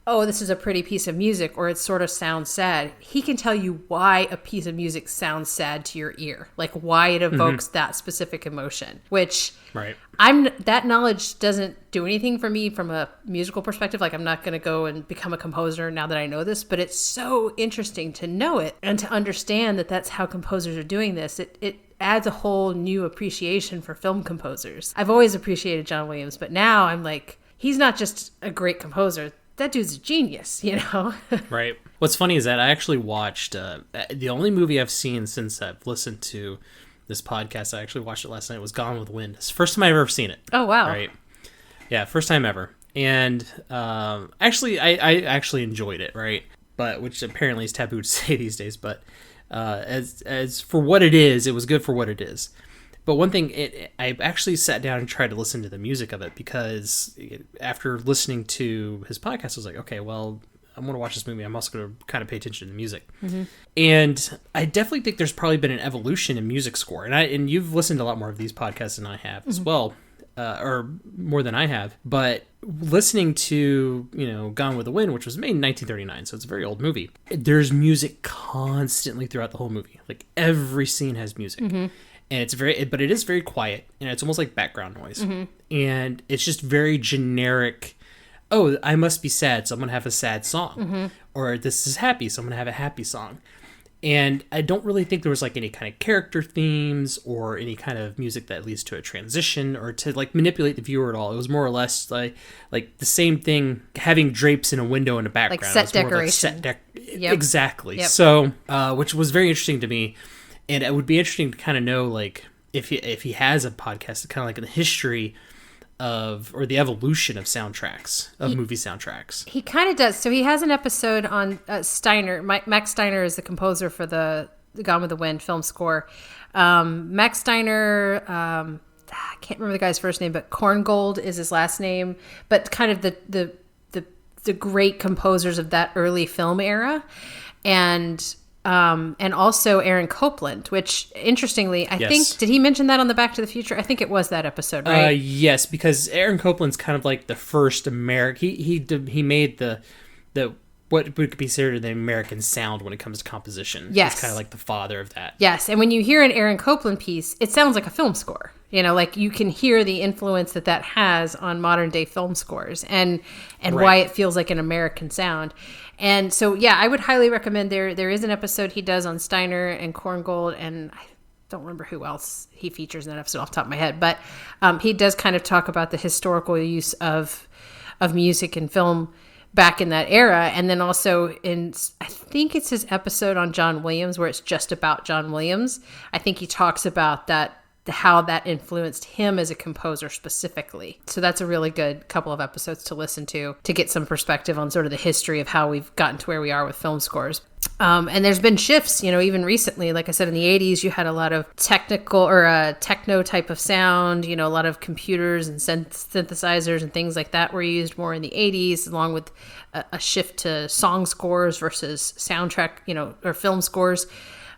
oh, this is a pretty piece of music, or it sort of sounds sad. He can tell you why a piece of music sounds sad to your ear, like why it evokes that specific emotion, which that knowledge doesn't do anything for me from a musical perspective. Like, I'm not going to go and become a composer now that I know this, but it's so interesting to know it and to understand that that's how composers are doing this. It adds a whole new appreciation for film composers. I've always appreciated John Williams, but now I'm like, he's not just a great composer. That dude's a genius, Right. What's funny is that I actually watched the only movie I've seen since I've listened to this podcast. I actually watched it last night. It was Gone with the Wind. It's the first time I've ever seen it. Oh, wow. Right. Yeah, first time ever. And actually, I actually enjoyed it, right? But which apparently is taboo to say these days. But as for what it is, it was good for what it is. But one thing, I actually sat down and tried to listen to the music of it, because after listening to his podcast, I was like, okay, well, I'm going to watch this movie. I'm also going to kind of pay attention to the music. Mm-hmm. And I definitely think there's probably been an evolution in music score. And you've listened to a lot more of these podcasts than I have as well, or more than I have. But listening to, Gone with the Wind, which was made in 1939, so it's a very old movie, there's music constantly throughout the whole movie. Like, every scene has music. Mm-hmm. And but it is very quiet, and it's almost like background noise. Mm-hmm. And it's just very generic oh, I must be sad, so I'm going to have a sad song. Or this is happy, so I'm going to have a happy song. And I don't really think there was like any kind of character themes or any kind of music that leads to a transition or to like manipulate the viewer at all. It was more or less like the same thing, having drapes in a window in the background. Like set decoration. Yep. Exactly. Yep. So, which was very interesting to me. And it would be interesting to kind of know, like, if he has a podcast, kind of like the history of, or the evolution of soundtracks, of movie soundtracks. He kind of does. So he has an episode on Steiner. Max Steiner is the composer for the Gone with the Wind film score. Max Steiner, I can't remember the guy's first name, but Korngold is his last name. But kind of the great composers of that early film era. And also Aaron Copland, which interestingly, I think, did he mention that on the Back to the Future? I think it was that episode, right? Yes, because Aaron Copland's kind of like the first American. He made the what would be considered the American sound when it comes to composition. Yes, he's kind of like the father of that. Yes, and when you hear an Aaron Copland piece, it sounds like a film score. You know, like you can hear the influence that has on modern day film scores, and right. Why it feels like an American sound. And so, yeah, I would highly recommend there is an episode he does on Steiner and Korngold, and I don't remember who else he features in that episode off the top of my head, but he does kind of talk about the historical use of music and film back in that era. And then also I think it's his episode on John Williams, where it's just about John Williams. I think he talks about how that influenced him as a composer specifically. So that's a really good couple of episodes to listen to get some perspective on sort of the history of how we've gotten to where we are with film scores. And there's been shifts, even recently, like I said, in the 80s, you had a lot of technical or techno type of sound, a lot of computers and synthesizers and things like that were used more in the 80s, along with a shift to song scores versus soundtrack, or film scores.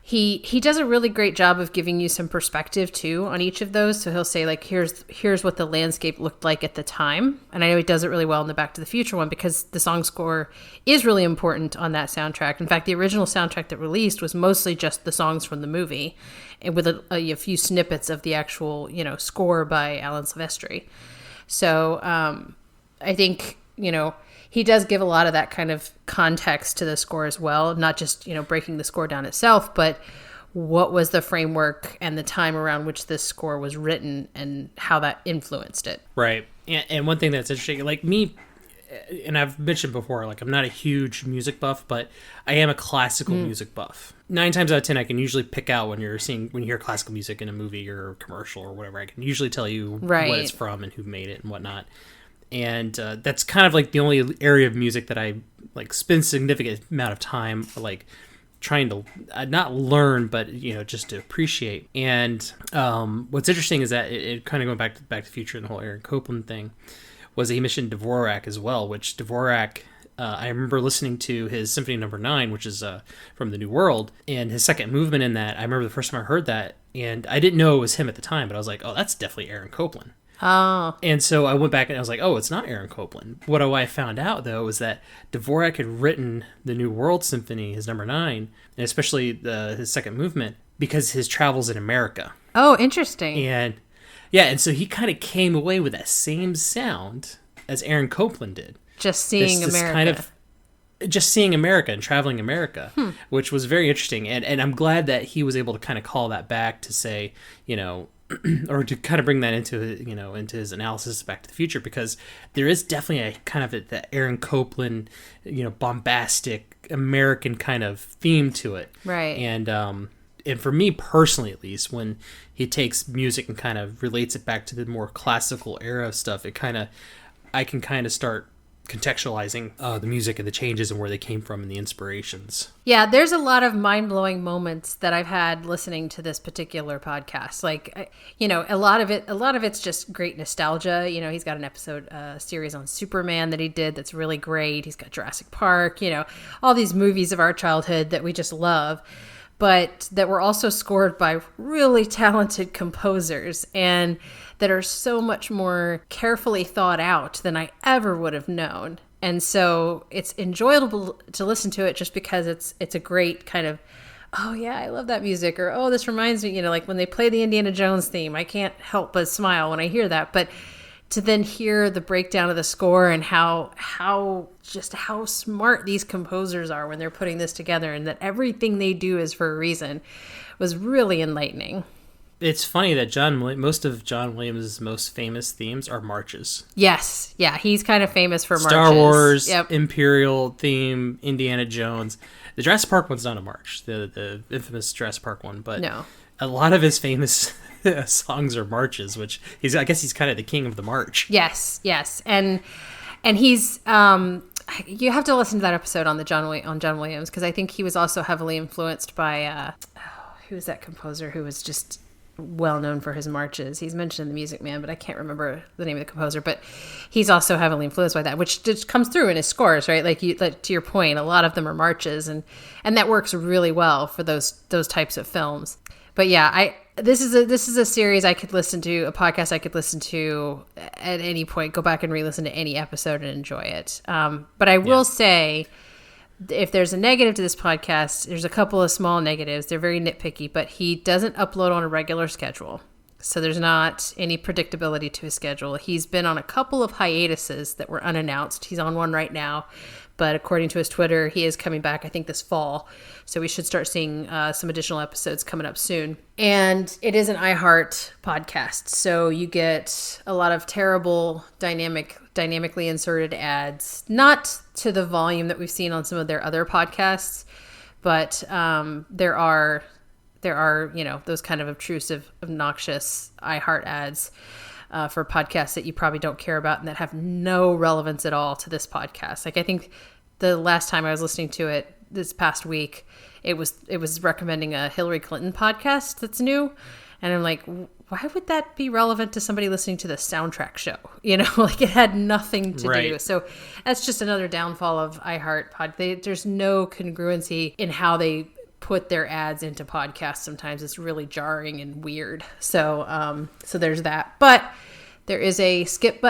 He does a really great job of giving you some perspective too on each of those. So he'll say like, here's what the landscape looked like at the time. And I know he does it really well in the Back to the Future one, because the song score is really important on that soundtrack. In fact, the original soundtrack that released was mostly just the songs from the movie, and with a few snippets of the actual, score by Alan Silvestri. So I think, he does give a lot of that kind of context to the score as well, not just, breaking the score down itself, but what was the framework and the time around which this score was written and how that influenced it. Right. And one thing that's interesting, like me, and I've mentioned before, like I'm not a huge music buff, but I am a classical music buff. 9 times out of 10, I can usually pick out when you hear classical music in a movie or a commercial or whatever. I can usually tell you what it's from and who made it and whatnot. And that's kind of like the only area of music that I like spend significant amount of time like trying to not learn, but just to appreciate. And what's interesting is that it kind of going back to the Future and the whole Aaron Copland thing was that he mentioned Dvorak as well, which Dvorak, I remember listening to his Symphony No. 9, which is from the New World, and his second movement in that. I remember the first time I heard that, and I didn't know it was him at the time, but I was like, oh, that's definitely Aaron Copland. Oh. And so I went back and I was like, oh, it's not Aaron Copland. What I found out, though, was that Dvorak had written the New World Symphony, his No. 9, and especially his second movement, because his travels in America. Oh, interesting. And yeah, and so he kind of came away with that same sound as Aaron Copland did. Just seeing America. Kind of just seeing America and traveling America, which was very interesting. And I'm glad that he was able to kind of call that back to say, or to kind of bring that into his analysis of Back to the Future, because there is definitely a kind of that Aaron Copland, bombastic American kind of theme to it. Right. And for me personally, at least, when he takes music and kind of relates it back to the more classical era of stuff, I can kind of start contextualizing the music and the changes and where they came from and the inspirations. Yeah, there's a lot of mind-blowing moments that I've had listening to this particular podcast. Like, a lot of it's just great nostalgia. He's got an episode series on Superman that he did that's really great. He's got Jurassic Park, all these movies of our childhood that we just love, but that were also scored by really talented composers and that are so much more carefully thought out than I ever would have known. And so it's enjoyable to listen to it just because it's a great kind of, oh yeah, I love that music, or oh, this reminds me, like when they play the Indiana Jones theme, I can't help but smile when I hear that. But to then hear the breakdown of the score and how smart these composers are when they're putting this together, and that everything they do is for a reason, was really enlightening. It's funny that most of John Williams' most famous themes are marches. Yes. Yeah, he's kind of famous for marches. Star Wars, yep. Imperial theme, Indiana Jones. The Jurassic Park one's not a march, the infamous Jurassic Park one, but no. A lot of his famous songs are marches, which I guess he's kind of the king of the march. Yes. And he's you have to listen to that episode on John Williams, because I think he was also heavily influenced by who was that composer who was just well known for his marches. He's mentioned in The Music Man, but I can't remember the name of the composer. But he's also heavily influenced by that, which just comes through in his scores, right? Like to your point, a lot of them are marches, and that works really well for those types of films. But yeah, this is a series I could listen to, a podcast I could listen to at any point, go back and re-listen to any episode and enjoy it. But I will say, if there's a negative to this podcast, there's a couple of small negatives. They're very nitpicky, but he doesn't upload on a regular schedule. So there's not any predictability to his schedule. He's been on a couple of hiatuses that were unannounced. He's on one right now, but according to his Twitter, he is coming back, I think, this fall. So we should start seeing some additional episodes coming up soon. And it is an iHeart podcast. So you get a lot of terrible dynamically inserted ads, not to the volume that we've seen on some of their other podcasts, but there are those kind of obtrusive, obnoxious iHeart ads for podcasts that you probably don't care about and that have no relevance at all to this podcast. Like, I think the last time I was listening to it this past week, it was recommending a Hillary Clinton podcast that's new, and I'm like, why would that be relevant to somebody listening to the soundtrack show? Like, it had nothing to do. So that's just another downfall of iHeart. There's no congruency in how they put their ads into podcasts. Sometimes it's really jarring and weird. So there's that. But there is a skip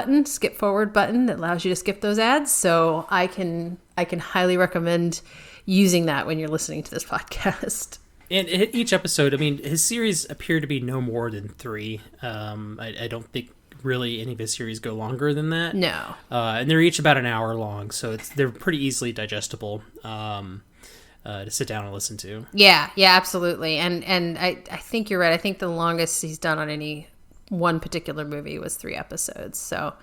forward button that allows you to skip those ads. So I can highly recommend using that when you're listening to this podcast. And each episode, I mean, his series appear to be no more than 3. I don't think really any of his series go longer than that. No. And they're each about an hour long, so they're pretty easily digestible to sit down and listen to. Yeah, absolutely. And I think you're right. I think the longest he's done on any one particular movie was 3 episodes. So,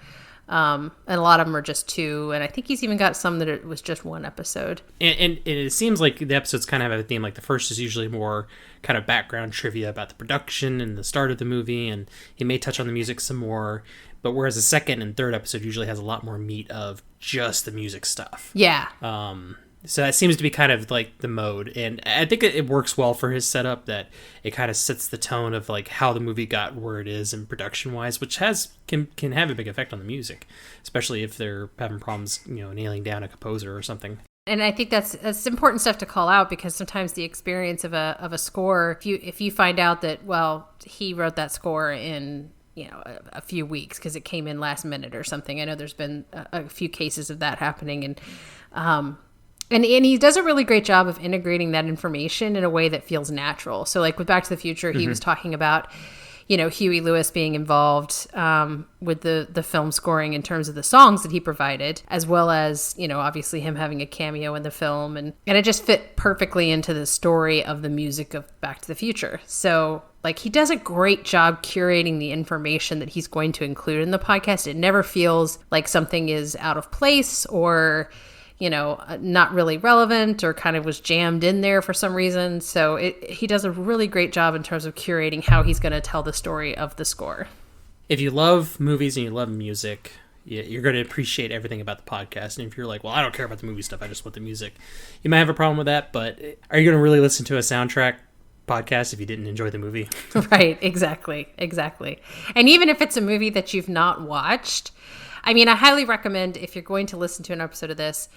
and a lot of them are just 2, and I think he's even got some that it was just 1 episode. And it seems like the episodes kind of have a theme. Like, the first is usually more kind of background trivia about the production and the start of the movie, and he may touch on the music some more. But whereas the second and third episode usually has a lot more meat of just the music stuff. Yeah. So that seems to be kind of like the mode, and I think it works well for his setup, that it kind of sets the tone of like how the movie got where it is and production wise, which can have a big effect on the music, especially if they're having problems, nailing down a composer or something. And I think that's important stuff to call out, because sometimes the experience of a score, if you find out that, well, he wrote that score in a few weeks because it came in last minute or something. I know there's been a few cases of that happening, and he does a really great job of integrating that information in a way that feels natural. So like with Back to the Future, he was talking about, Huey Lewis being involved with the film scoring in terms of the songs that he provided, as well as, obviously him having a cameo in the film. And it just fit perfectly into the story of the music of Back to the Future. So like, he does a great job curating the information that he's going to include in the podcast. It never feels like something is out of place or not really relevant or kind of was jammed in there for some reason. So he does a really great job in terms of curating how he's going to tell the story of the score. If you love movies and you love music, you're going to appreciate everything about the podcast. And if you're like, well, I don't care about the movie stuff, I just want the music, you might have a problem with that. But are you going to really listen to a soundtrack podcast if you didn't enjoy the movie? Right, exactly. And even if it's a movie that you've not watched, I mean, I highly recommend, if you're going to listen to an episode of this,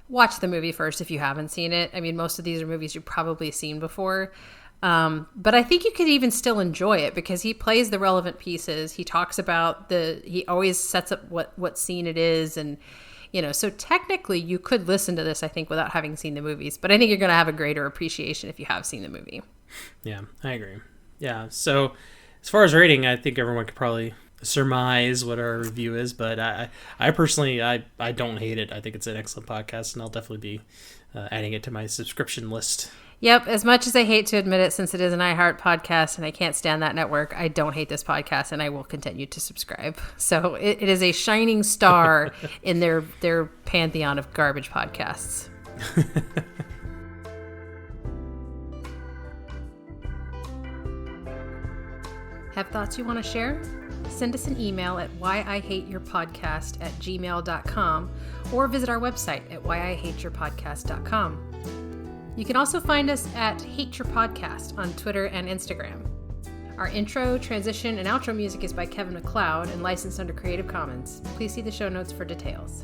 watch the movie first if you haven't seen it. I mean, most of these are movies you've probably seen before. But I think you could even still enjoy it because he plays the relevant pieces. He talks about he always sets up what scene it is. And, so technically you could listen to this, I think, without having seen the movies. But I think you're going to have a greater appreciation if you have seen the movie. Yeah, I agree. Yeah. So as far as rating, I think everyone could probably surmise what our review is, but I personally I don't hate it. I think it's an excellent podcast, and I'll definitely be adding it to my subscription list. Yep, as much as I hate to admit it, since it is an iHeart podcast and I can't stand that network, I don't hate this podcast, and I will continue to subscribe. So it is a shining star in their pantheon of garbage podcasts. Have thoughts you want to share? Send us an email at whyihateyourpodcast@gmail.com or visit our website at whyihateyourpodcast.com. You can also find us at Hate Your Podcast on Twitter and Instagram. Our intro, transition, and outro music is by Kevin MacLeod and licensed under Creative Commons. Please see the show notes for details.